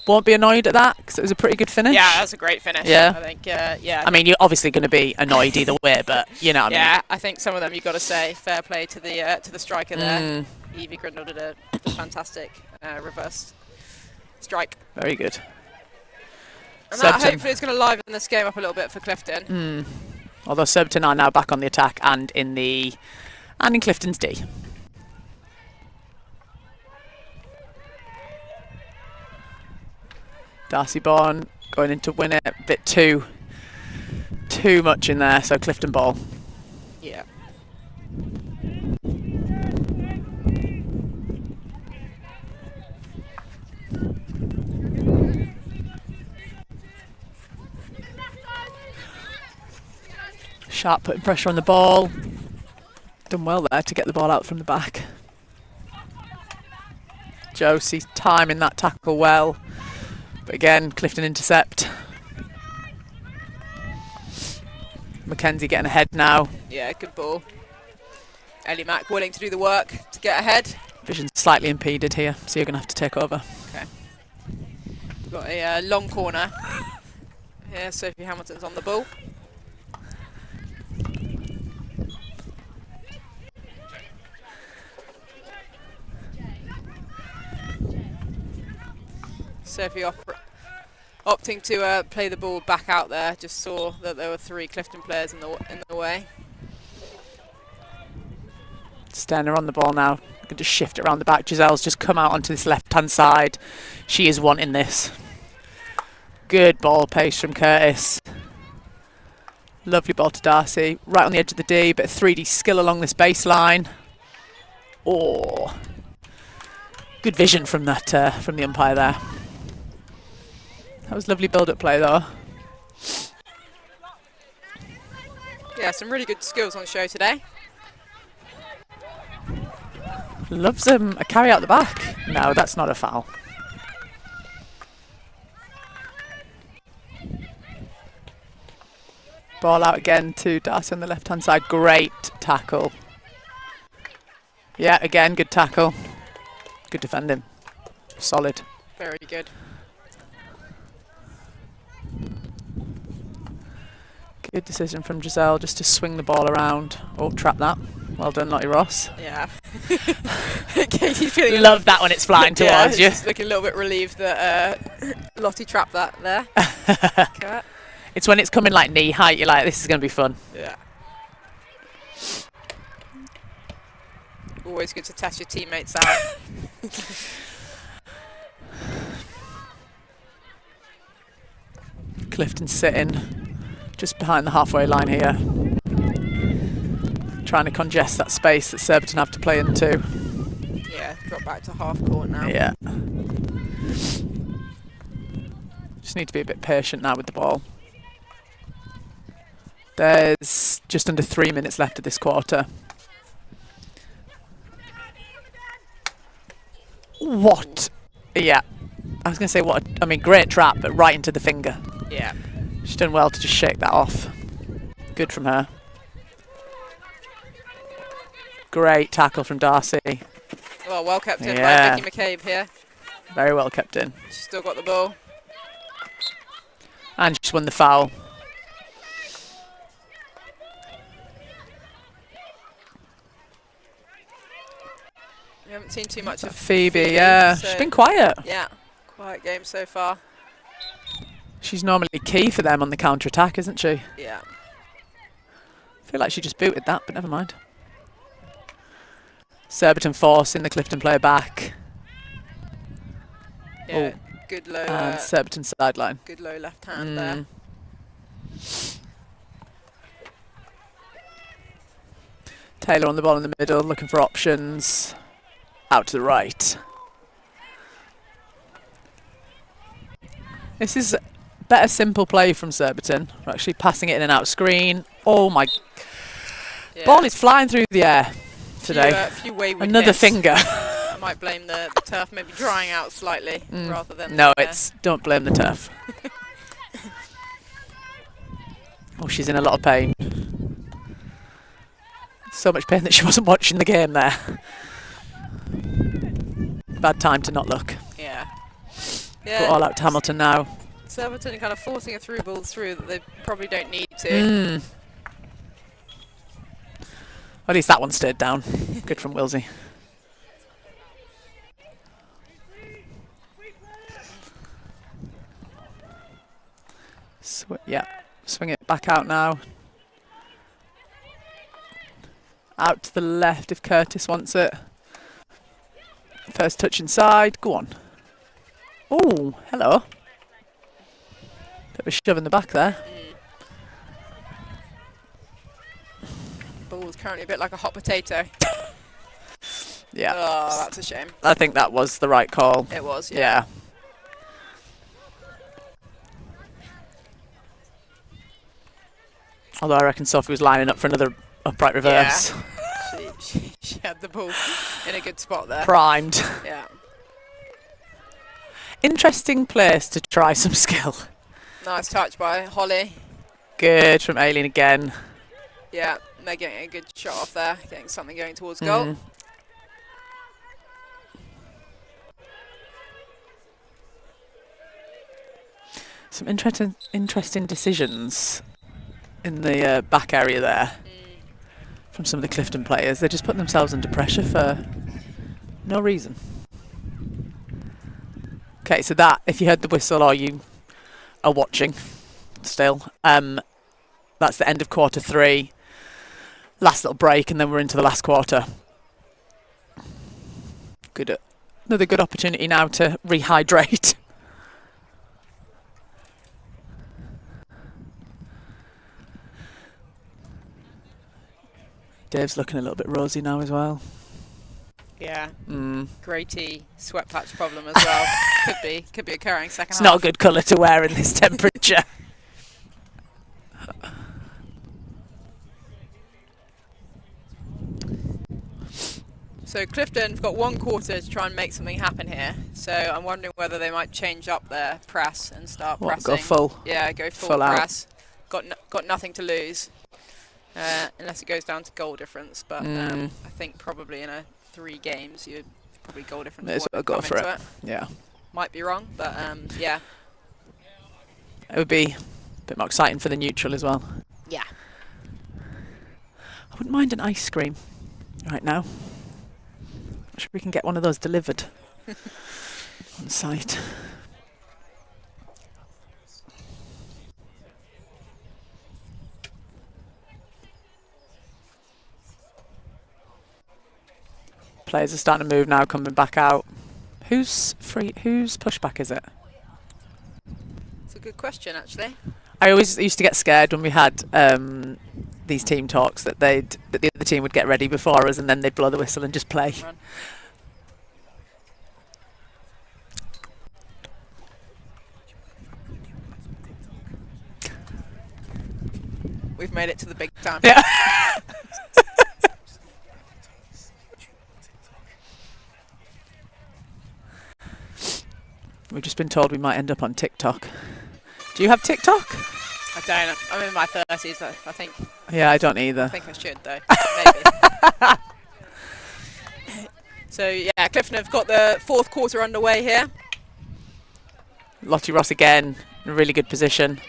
won't be annoyed at that because it was a pretty good finish. Yeah, that's a great finish. Yeah. I think. Yeah. I mean, you're obviously going to be annoyed either way, but you know what I mean. Yeah, I think some of them you've got to say fair play to the striker there. Evie Grindle did a fantastic reverse strike. Very good. And that hopefully is going to liven this game up a little bit for Clifton. Although Surbiton are now back on the attack and in Clifton's D. Darcy Bourne going in to win it. A bit too much in there, so Clifton ball. Yeah. Sharp putting pressure on the ball. Done well there to get the ball out from the back. Josie's timing that tackle well. But again, Clifton intercept. Mackenzie getting ahead now. Yeah, good ball. Ellie Mack willing to do the work to get ahead. Vision's slightly impeded here, so you're going to have to take over. Okay. We've got a long corner. Here, Sophie Hamilton's on the ball. Sophie opting to play the ball back out there. Just saw that there were 3 Clifton players in the way. Sterner on the ball now. Can just shift it around the back. Giselle's just come out onto this left-hand side. She is wanting this. Good ball pace from Curtis. Lovely ball to Darcy. Right on the edge of the D. Bit of 3D skill along this baseline. Oh, good vision from that from the umpire there. That was lovely build-up play though. Yeah, some really good skills on show today. Loves a carry out the back. No, that's not a foul. Ball out again to Darcy on the left-hand side. Great tackle. Yeah, again, good tackle. Good defending. Solid. Very good. Good decision from Giselle just to swing the ball around. Oh, trap that. Well done, Lottie Ross. Yeah. Feeling Love that when it's flying towards you. Just looking a little bit relieved that Lottie trapped that there. Okay. It's when it's coming like knee height, you're like, this is going to be fun. Yeah. Always good to test your teammates out. Clifton sitting just behind the halfway line here. Trying to congest that space that Surbiton have to play into. Yeah, drop back to half court now. Yeah. Just need to be a bit patient now with the ball. There's just under 3 minutes left of this quarter. What? Yeah. I was going to say what, great trap, but right into the finger. Yeah. She's done well to just shake that off. Good from her. Great tackle from Darcy. Well kept in by Vicky McCabe here. Very well kept in. She's still got the ball. And she's won the foul. We haven't haven't seen too much of Phoebe. Yeah, so she's been quiet. yeah, quiet game so far. She's normally key for them on the counter-attack, isn't she? Yeah. I feel like she just booted that, but never mind. Surbiton forcing the Clifton player back. Yeah, good low. And Surbiton sideline. Good low left hand there. Taylor on the ball in the middle, looking for options. Out to the right. This is better simple play from Surbiton. We're actually passing it in and out screen. Oh my. Yeah. Ball is flying through the air today. Few wayward Another hits. finger. I might blame the turf maybe drying out slightly rather than... No, don't blame the turf. Oh, she's in a lot of pain. So much pain that she wasn't watching the game there. Bad time to not look. Yeah. Put all out to Hamilton now. Surbiton kind of forcing a through ball through that they probably don't need to. At least that one stayed down. Good from Wilsey. Swing it back out now. Out to the left if Curtis wants it. First touch inside. Go on. Oh, hello. Bit of a shove in the back there. Ball's currently a bit like a hot potato. Yeah. Oh, that's a shame. I think that was the right call. It was, Yeah. Although I reckon Sophie was lining up for another upright reverse. Yeah. she had the ball in a good spot there. Primed. Yeah. Interesting place to try some skill. Nice touch by Holly. Good from Aileen again. Yeah, they're getting a good shot off there, getting something going towards goal. Some interesting decisions in the back area there from some of the Clifton players. They just put themselves under pressure for no reason. Okay, so that, if you heard the whistle or you are watching still, that's the end of quarter 3. Last little break, and then we're into the last quarter. Another good opportunity now to rehydrate. Dave's looking a little bit rosy now as well. Yeah. Grey sweat patch problem as well. could be occurring second half. It's not a good colour to wear in this temperature. So Clifton have got 1 quarter to try and make something happen here. So I'm wondering whether they might change up their press and start pressing. Go full. Yeah, go full press. Got nothing to lose. Unless it goes down to goal difference, but I think probably in a 3 games you'd probably goal difference. May as well go for it. Yeah. Might be wrong, but yeah. It would be a bit more exciting for the neutral as well. Yeah. I wouldn't mind an ice cream right now. I'm sure we can get one of those delivered on site. Players are starting to move now, coming back out. Who's free? Whose pushback is it? It's a good question, actually. I always used to get scared when we had these team talks that the other team would get ready before us and then they'd blow the whistle and just play. Run. We've made it to the big time. Yeah. We've just been told we might end up on TikTok. Do you have TikTok? I don't. I'm in my 30s, I think. Yeah, I don't either. I think I should, though. Maybe. So, yeah, Clifton have got the 4th quarter underway here. Lottie Ross again in a really good position.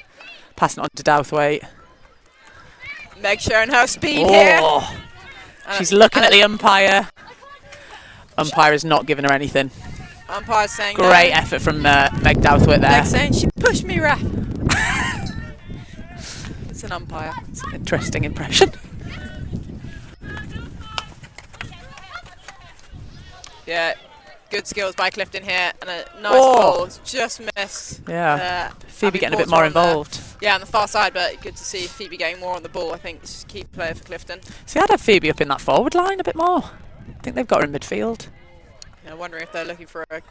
Passing it on to Douthwaite. Meg showing her speed here. She's looking at the umpire. Umpire is not giving her anything. Umpire's saying Great no. effort from Meg Douthwaite there. Meg saying she pushed me, ref. It's an umpire. It's an interesting impression. Yeah, good skills by Clifton here, and a nice ball. Just missed. Yeah, Phoebe Abby getting a bit Porter more on the- involved. Yeah, on the far side, but good to see Phoebe getting more on the ball. I think she's a key player for Clifton. See, I'd have Phoebe up in that forward line a bit more. I think they've got her in midfield. Yeah, wondering if they're looking for a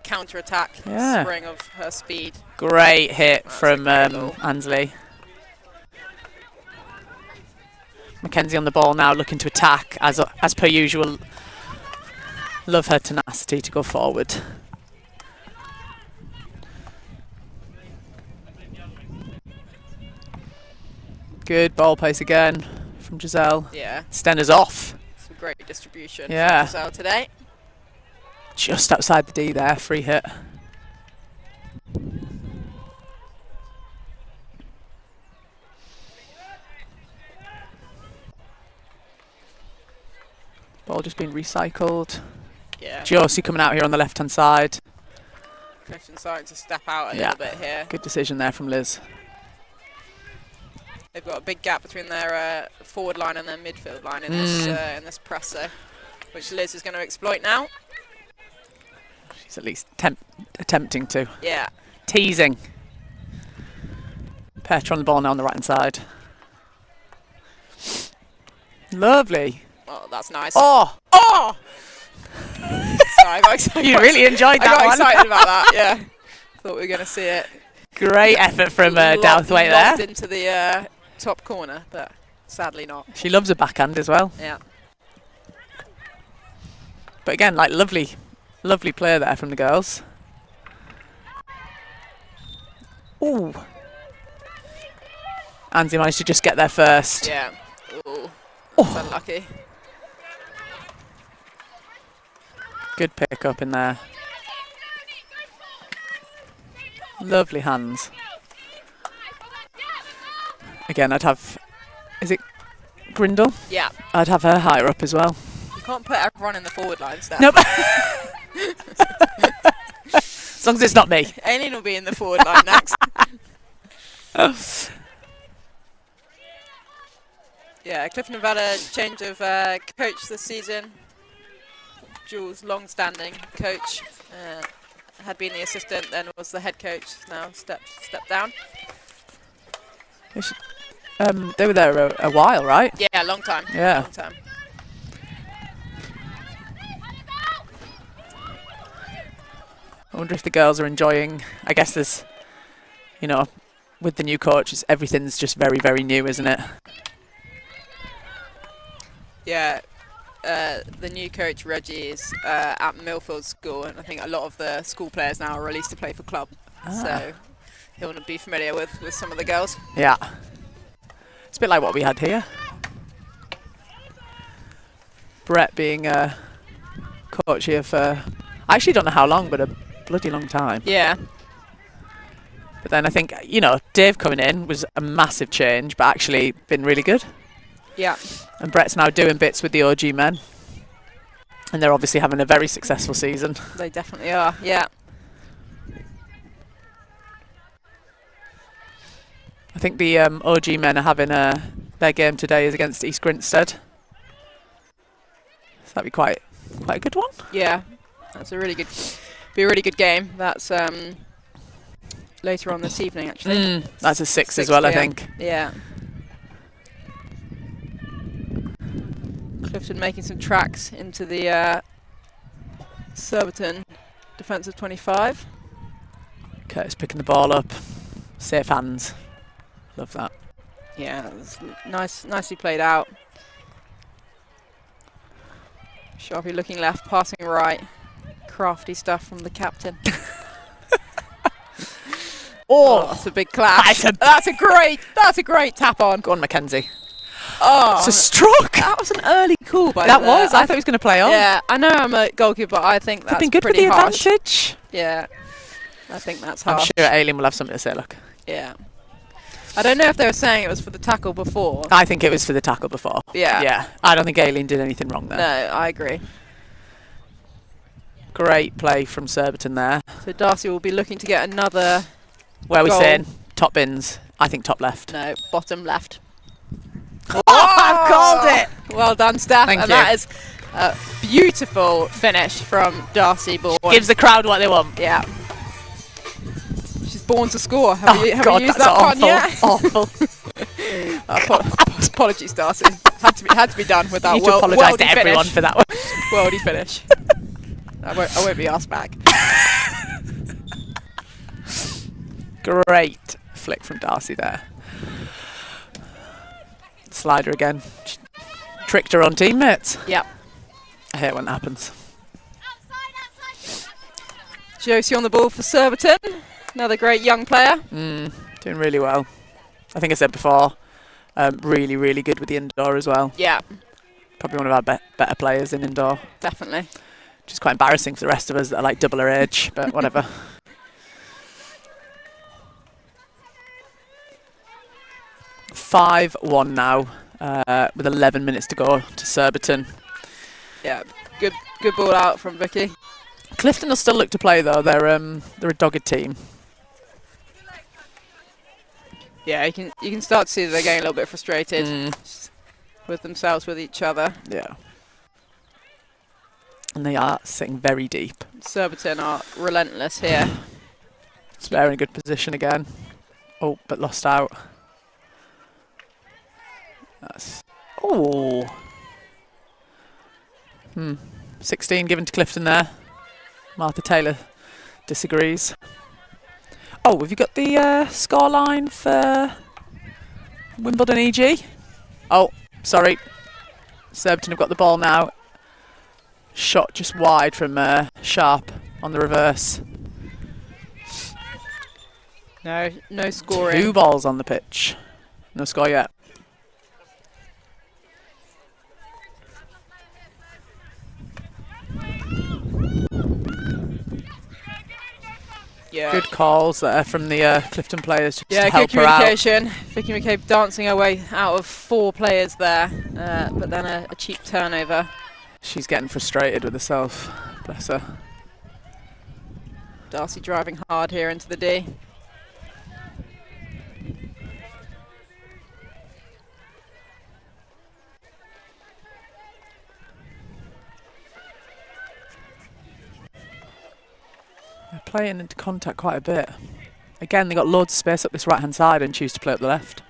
counter-attack Yeah. spring of her speed. Great hit That's from a great goal. Ansley. Mackenzie on the ball now, looking to attack as per usual. Love her tenacity to go forward. Good ball pace again from Giselle. Yeah, Stenner's off. some great distribution Yeah. from Giselle today. Just outside the D there, free hit. Ball just being recycled. Yeah, Josie coming out here on the left hand side. Clifton starting to step out a Yeah. little bit here. Good decision there from Liz. They've got a big gap between their forward line and their midfield line in this presser, which Liz is going to exploit now. She's at least attempting to. Yeah, Teasing. Petra on the ball now on the right hand side. Lovely. oh, that's nice. Oh! Oh! Sorry, I got excited. You really enjoyed I that got one. excited about that. Yeah, thought we were going to see it. Great effort from Lobbed Douthwaite there. into the top corner, but sadly not. She loves a backhand as well. Yeah. But again, like lovely player there from the girls. Ooh. Ansley managed to just get there first. Yeah. Ooh. Oh. That's unlucky. Good pick up in there. Lovely hands. Again, I'd have... Is it Grindle? Yeah. I'd have her higher up as well. You can't put everyone in the forward line, Steph. Nope. As long as it's not me. Aileen will be in the forward line next. Yeah, Clifton have had a change of coach this season. Jules, long-standing coach, had been the assistant, then was the head coach. Now stepped down. They were there a while, right? Yeah, long time. Yeah. Long time. I wonder if the girls are enjoying... I guess there's... You know, with the new coach, everything's just very, very new, isn't it? Yeah. The new coach, Reggie, is at Millfield School, and I think a lot of the school players now are released to play for club. So he'll be familiar with some of the girls. Yeah. It's a bit like what we had here. Brett being coach here for... I actually don't know how long, but a bloody long time. Yeah. But then I think, you know, Dave coming in was a massive change, but actually been really good. Yeah. And Brett's now doing bits with the OG men. And they're obviously having a very successful season. They definitely are, yeah. I think the OG men are having their game today is against East Grinstead. So that'd be quite a good one. Yeah. That's a really good game. That's later on this evening, actually. That's a 6 as well, I PM. think. Yeah. Clifton making some tracks into the Surbiton defensive 25. Curtis picking the ball up. Safe hands. Love that. Yeah, it was nicely played out. Sharpie looking left, passing right. Crafty stuff from the captain. Oh, that's a big clash. That's a great tap on. Go on, Mackenzie. Oh, It's a stroke. that was an early call by That was. I thought he was going to play on. Yeah, I know I'm a goalkeeper, but I think that's Been good for pretty the harsh. advantage. Yeah, I think that's I'm harsh. sure Aileen will have something to say. Look, Yeah. I don't know if they were saying it was for the tackle before. I think it was for the tackle before. Yeah. Yeah. I don't think Aileen did anything wrong there. No, I agree. Great play from Surbiton there. So Darcy will be looking to get another. Where are we goal. saying? Top bins. I think top left. No, bottom left. Oh, I've called it! Well done, Steph. Thank and you. that is a beautiful finish from Darcy Bourne. Gives the crowd what they want. Yeah. She's born to score. Have you God, used that's that awful. pun yet? Awful. Apologies, Darcy. Had to be done with that. You need to apologise to everyone for that one. Worldy finish. I won't be asked back. Great flick from Darcy there. Slider again. She tricked her on teammates. Yep. I hate when that happens. Josie on the ball for Surbiton. Another great young player. Doing really well. I think I said before, really, really good with the indoor as well. Yeah, Probably one of our better players in indoor. definitely. Which is quite embarrassing for the rest of us that are like double her age, but whatever. (5-1) now, with 11 minutes to go to Surbiton. Yeah, good ball out from Vicky. Clifton will still look to play though. They're a dogged team. Yeah, you can start to see that they're getting a little bit frustrated with themselves, with each other. Yeah. And they are sitting very deep. Surbiton are relentless here. Spare in a good position again. Oh, but lost out. That's 16 given to Clifton there. Martha Taylor disagrees. Oh, have you got the scoreline for Wimbledon EG? Oh, sorry. Surbiton have got the ball now. Shot just wide from Sharp on the reverse. No scoring. 2 balls on the pitch. No score yet. Yeah. Good calls there from the Clifton players just to Yeah, help good her out. communication. Vicky McCabe dancing her way out of 4 players there, but then a cheap turnover. She's getting frustrated with herself. Bless her. Darcy driving hard here into the D. They're playing into contact quite a bit. Again, they got loads of space up this right-hand side and choose to play up the left.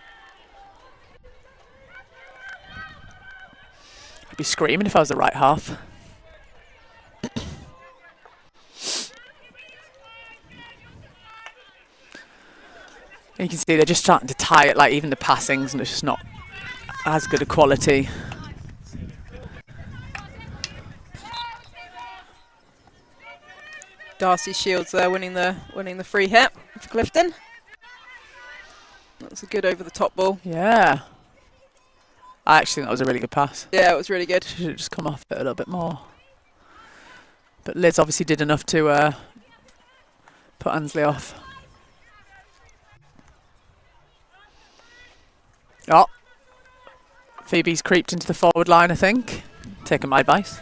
I'd be screaming if I was the right half. You can see they're just starting to tie it, like even the passings, and it's just not as good a quality. Darcy Shields there winning the free hit for Clifton. That's a good over the top ball. Yeah. I actually think that was a really good pass. Yeah, it was really good. She should have just come off it a little bit more. But Liz obviously did enough to put Ansley off. Oh. Phoebe's creeped into the forward line, I think. Taking my advice.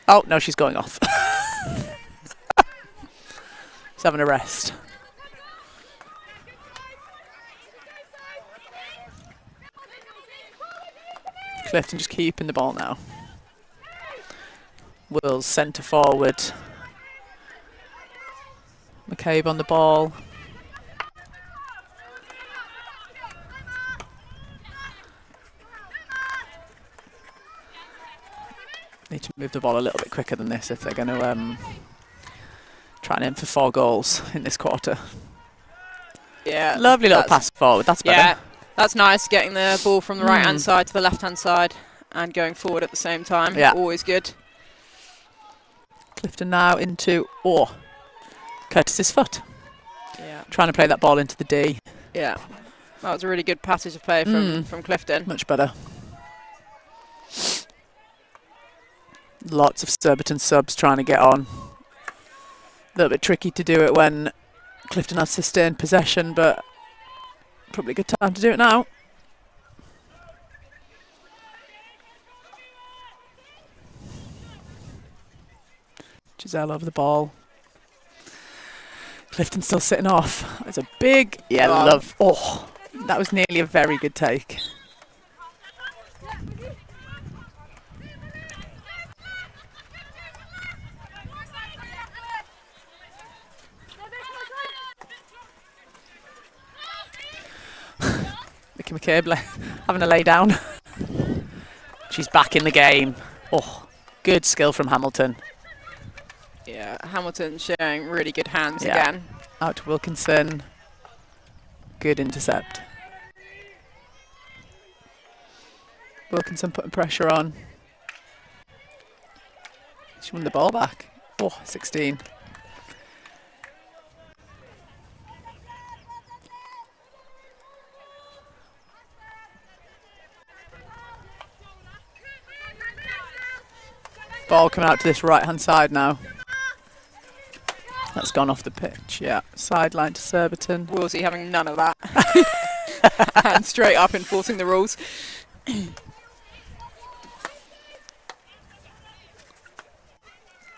Oh, no, she's going off. She's having a rest. Clifton just keeping the ball now. Will's centre forward. McCabe on the ball. Need to move the ball a little bit quicker than this if they're going to try and aim for 4 goals in this quarter. Yeah. Lovely little pass forward. That's better. Yeah, that's nice, getting the ball from the right-hand side to the left-hand side and going forward at the same time. Yeah. Always good. Clifton now into Curtis's foot. Yeah. Trying to play that ball into the D. Yeah. That was a really good passage of play from Clifton. Much better. Lots of Surbiton subs trying to get on. A little bit tricky to do it when Clifton have sustained possession, but probably a good time to do it now. Giselle over the ball. Clifton still sitting off. It's a big, love. Oh, that was nearly a very good take. Mickey McCabe having a lay down. She's back in the game. Oh, good skill from Hamilton. Yeah, Hamilton showing really good hands again. Out to Wilkinson. Good intercept. Wilkinson putting pressure on. She won the ball back. Oh, 16. Ball coming out to this right-hand side now. That's gone off the pitch, yeah. Sideline to Surbiton. Wolsey having none of that. And straight up enforcing the rules.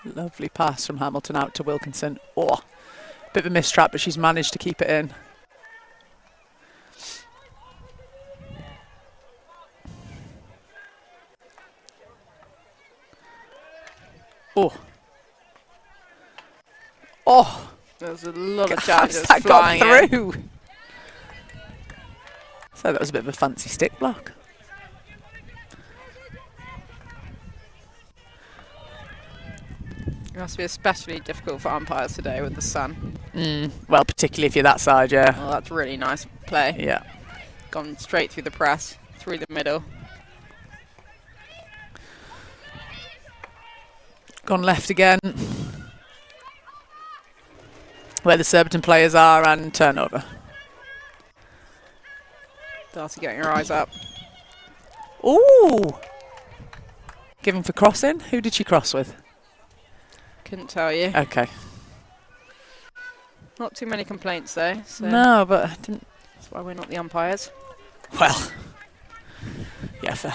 Lovely pass from Hamilton out to Wilkinson. Oh, bit of a mistrap, but she's managed to keep it in. Oh. Oh. There's a lot of challenges that flying got through. So that was a bit of a fancy stick block. It must be especially difficult for umpires today with the sun. Well, particularly if you're that side, yeah. Oh, that's really nice play. Yeah. Gone straight through the press, through the middle. Gone left again. Where the Surbiton players are, and turnover. Darcy getting her eyes up. Ooh! Given for crossing? Who did she cross with? Couldn't tell you. Okay. Not too many complaints though. So No, but I didn't. that's why we're not the umpires. Well. Yeah, fair.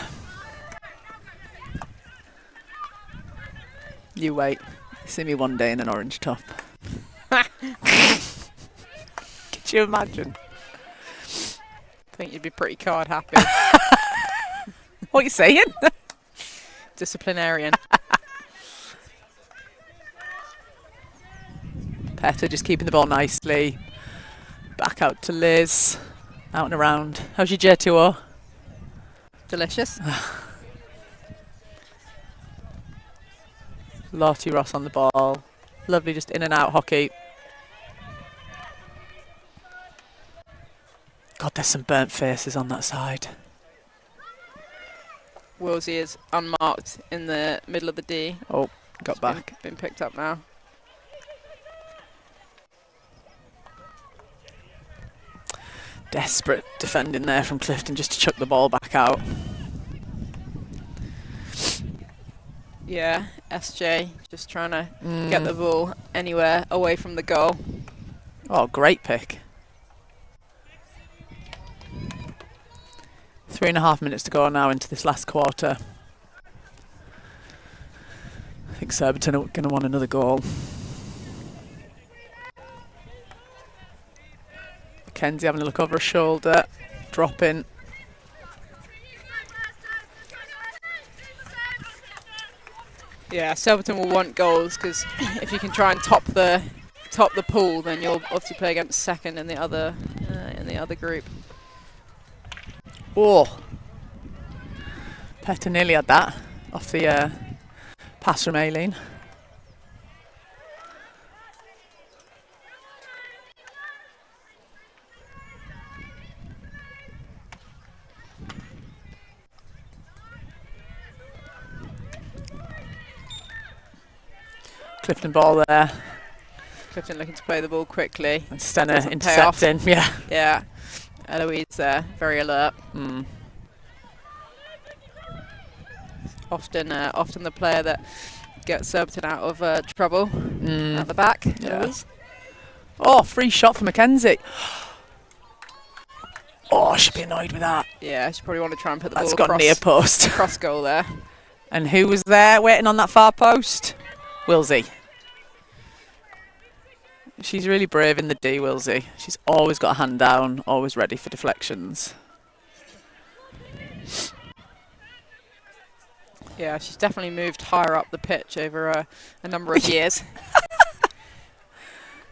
You wait. See me one day in an orange top. Could you imagine? I think you'd be pretty card happy. What are you saying? Disciplinarian. Petter just keeping the ball nicely. Back out to Liz. Out and around. How's your J2O? Delicious. Lottie Ross on the ball. Lovely, just in and out hockey. God, there's some burnt faces on that side. Wolsey is unmarked in the middle of the D. Oh, got It's back. Been picked up now. Desperate defending there from Clifton just to chuck the ball back out. Yeah, SJ just trying to get the ball anywhere away from the goal. Oh, great pick. 3.5 minutes to go now into this last quarter. I think Surbiton are going to want another goal. Mackenzie having a look over her shoulder, dropping. Yeah, Surbiton will want goals because if you can try and top the pool, then you'll obviously play against second in the other group. Oh, Petter nearly had that off the pass from Aileen. Clifton ball there. Clifton looking to play the ball quickly. And Stenner Doesn't pay off. intercepting. Yeah. Yeah, Eloise there, very alert. Often the player that gets Surbiton out of trouble at the back. Yeah. Eloise. Oh, free shot for Mackenzie. Oh, she'd be annoyed with that. Yeah, she probably want to try and put the That's ball got near post. cross goal there. And who was there waiting on that far post? Wilsey. She's really brave in the D, Wilsey. She's always got a hand down, always ready for deflections. Yeah, she's definitely moved higher up the pitch over a number of years.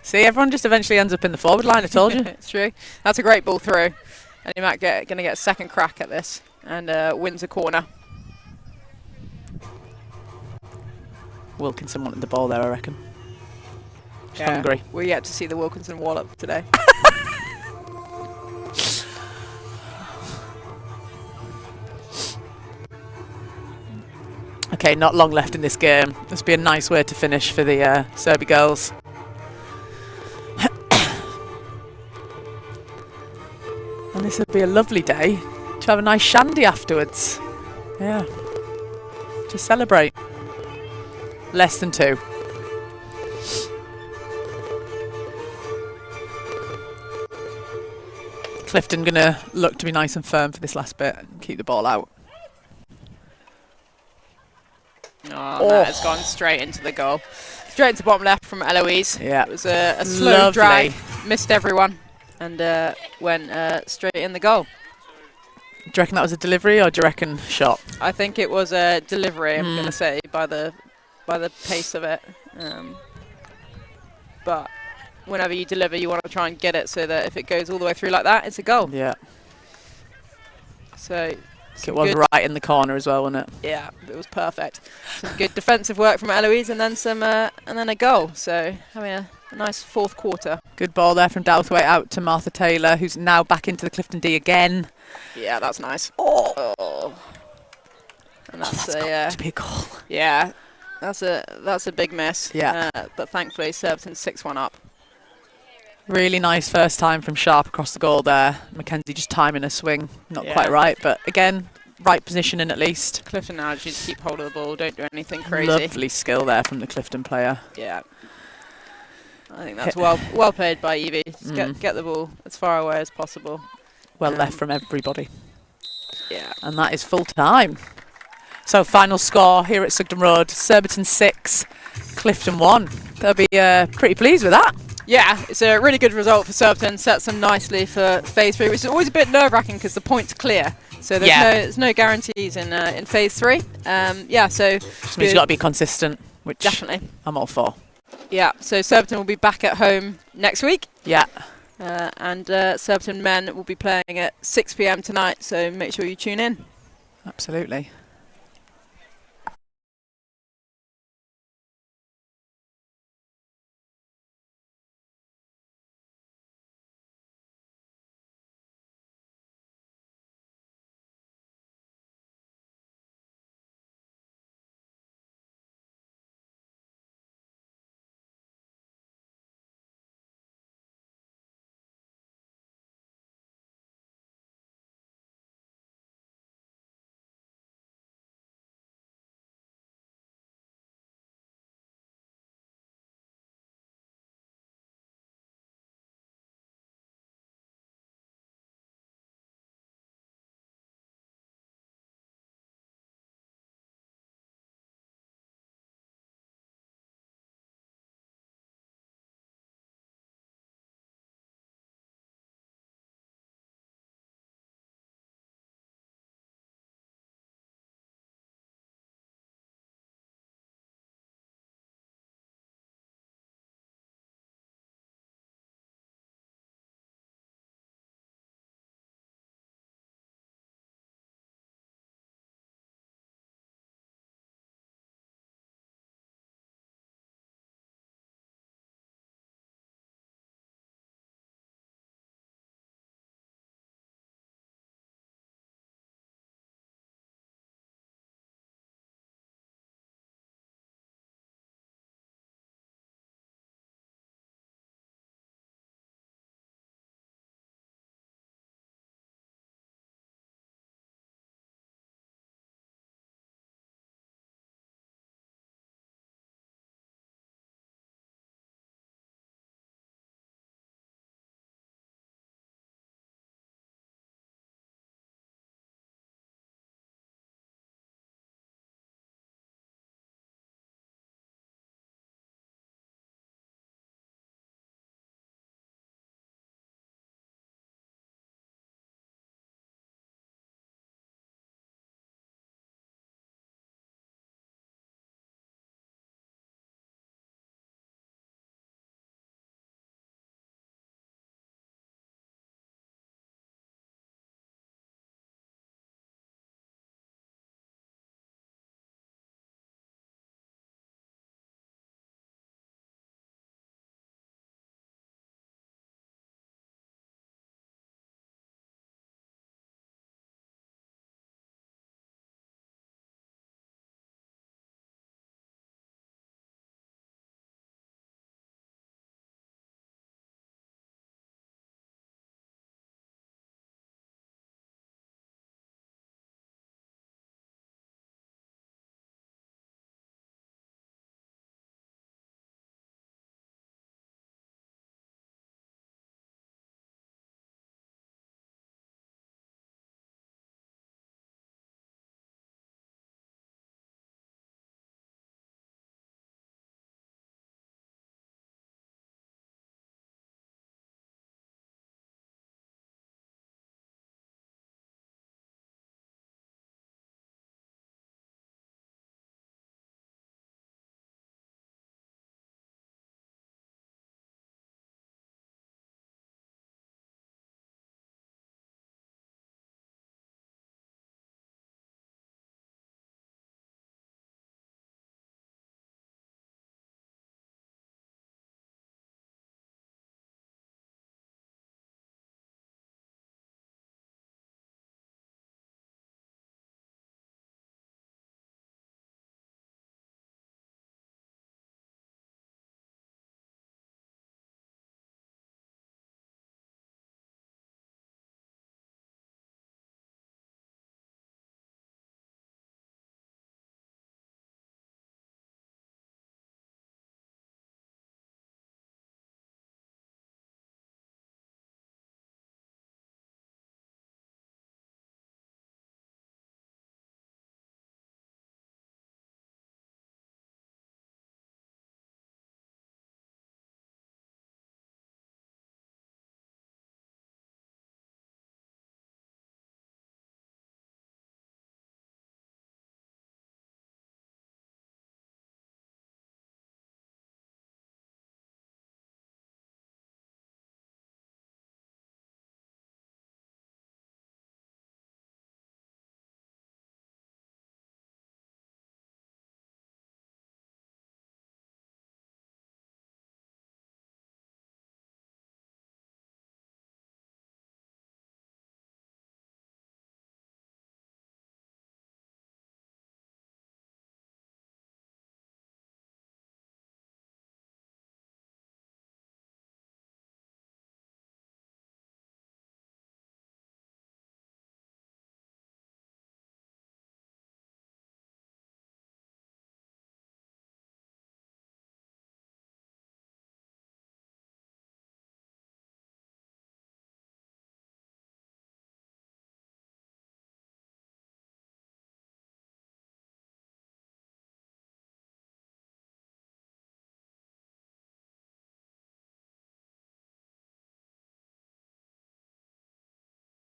See, everyone just eventually ends up in the forward line, I told you. It's true. That's a great ball through. And you might going to get a second crack at this and wins a corner. Wilkinson wanted the ball there, I reckon. She's Yeah, hungry. we're yet to see the Wilkinson wallop today. Okay, not long left in this game. This would be a nice way to finish for the Serby girls. And this would be a lovely day to have a nice shandy afterwards. Yeah. To celebrate. Less than 2. Clifton going to look to be nice and firm for this last bit and keep the ball out. Oh, no, it's gone straight into the goal. Straight into bottom left from Eloise. Yeah. It was a slow Lovely. drag, missed everyone, and went straight in the goal. Do you reckon that was a delivery or do you reckon shot? I think it was a delivery, I'm going to say, by the pace of it. But whenever you deliver, you want to try and get it so that if it goes all the way through like that, it's a goal. Yeah. So it was right in the corner as well, wasn't it? yeah, it was perfect. Some good defensive work from Eloise, and then a goal. So having a nice fourth quarter. Good ball there from Douthwaite out to Martha Taylor, who's now back into the Clifton D again. Yeah, that's nice. Oh, And that's got to be a goal. Yeah, that's a big miss. Yeah. But thankfully, Surbiton 6-1 up. Really nice first time from Sharp across the goal there. Mackenzie just timing a swing, not quite right, but again, right positioning at least. Clifton now just keep hold of the ball, don't do anything crazy. Lovely skill there from the Clifton player. Yeah. I think that's well played by Evie. Just get the ball as far away as possible. Well left from everybody. Yeah. And that is full time. So final score here at Sugden Road, Surbiton 6, Clifton 1. They'll be pretty pleased with that. Yeah, it's a really good result for Surbiton. Sets them nicely for phase 3, which is always a bit nerve-wracking because the point's clear. So there's no guarantees in phase 3. Yeah, so Just means you've got to be consistent, which definitely. I'm all for. Yeah, so Surbiton will be back at home next week. Yeah. And Surbiton men will be playing at 6 p.m. tonight, so make sure you tune in. Absolutely.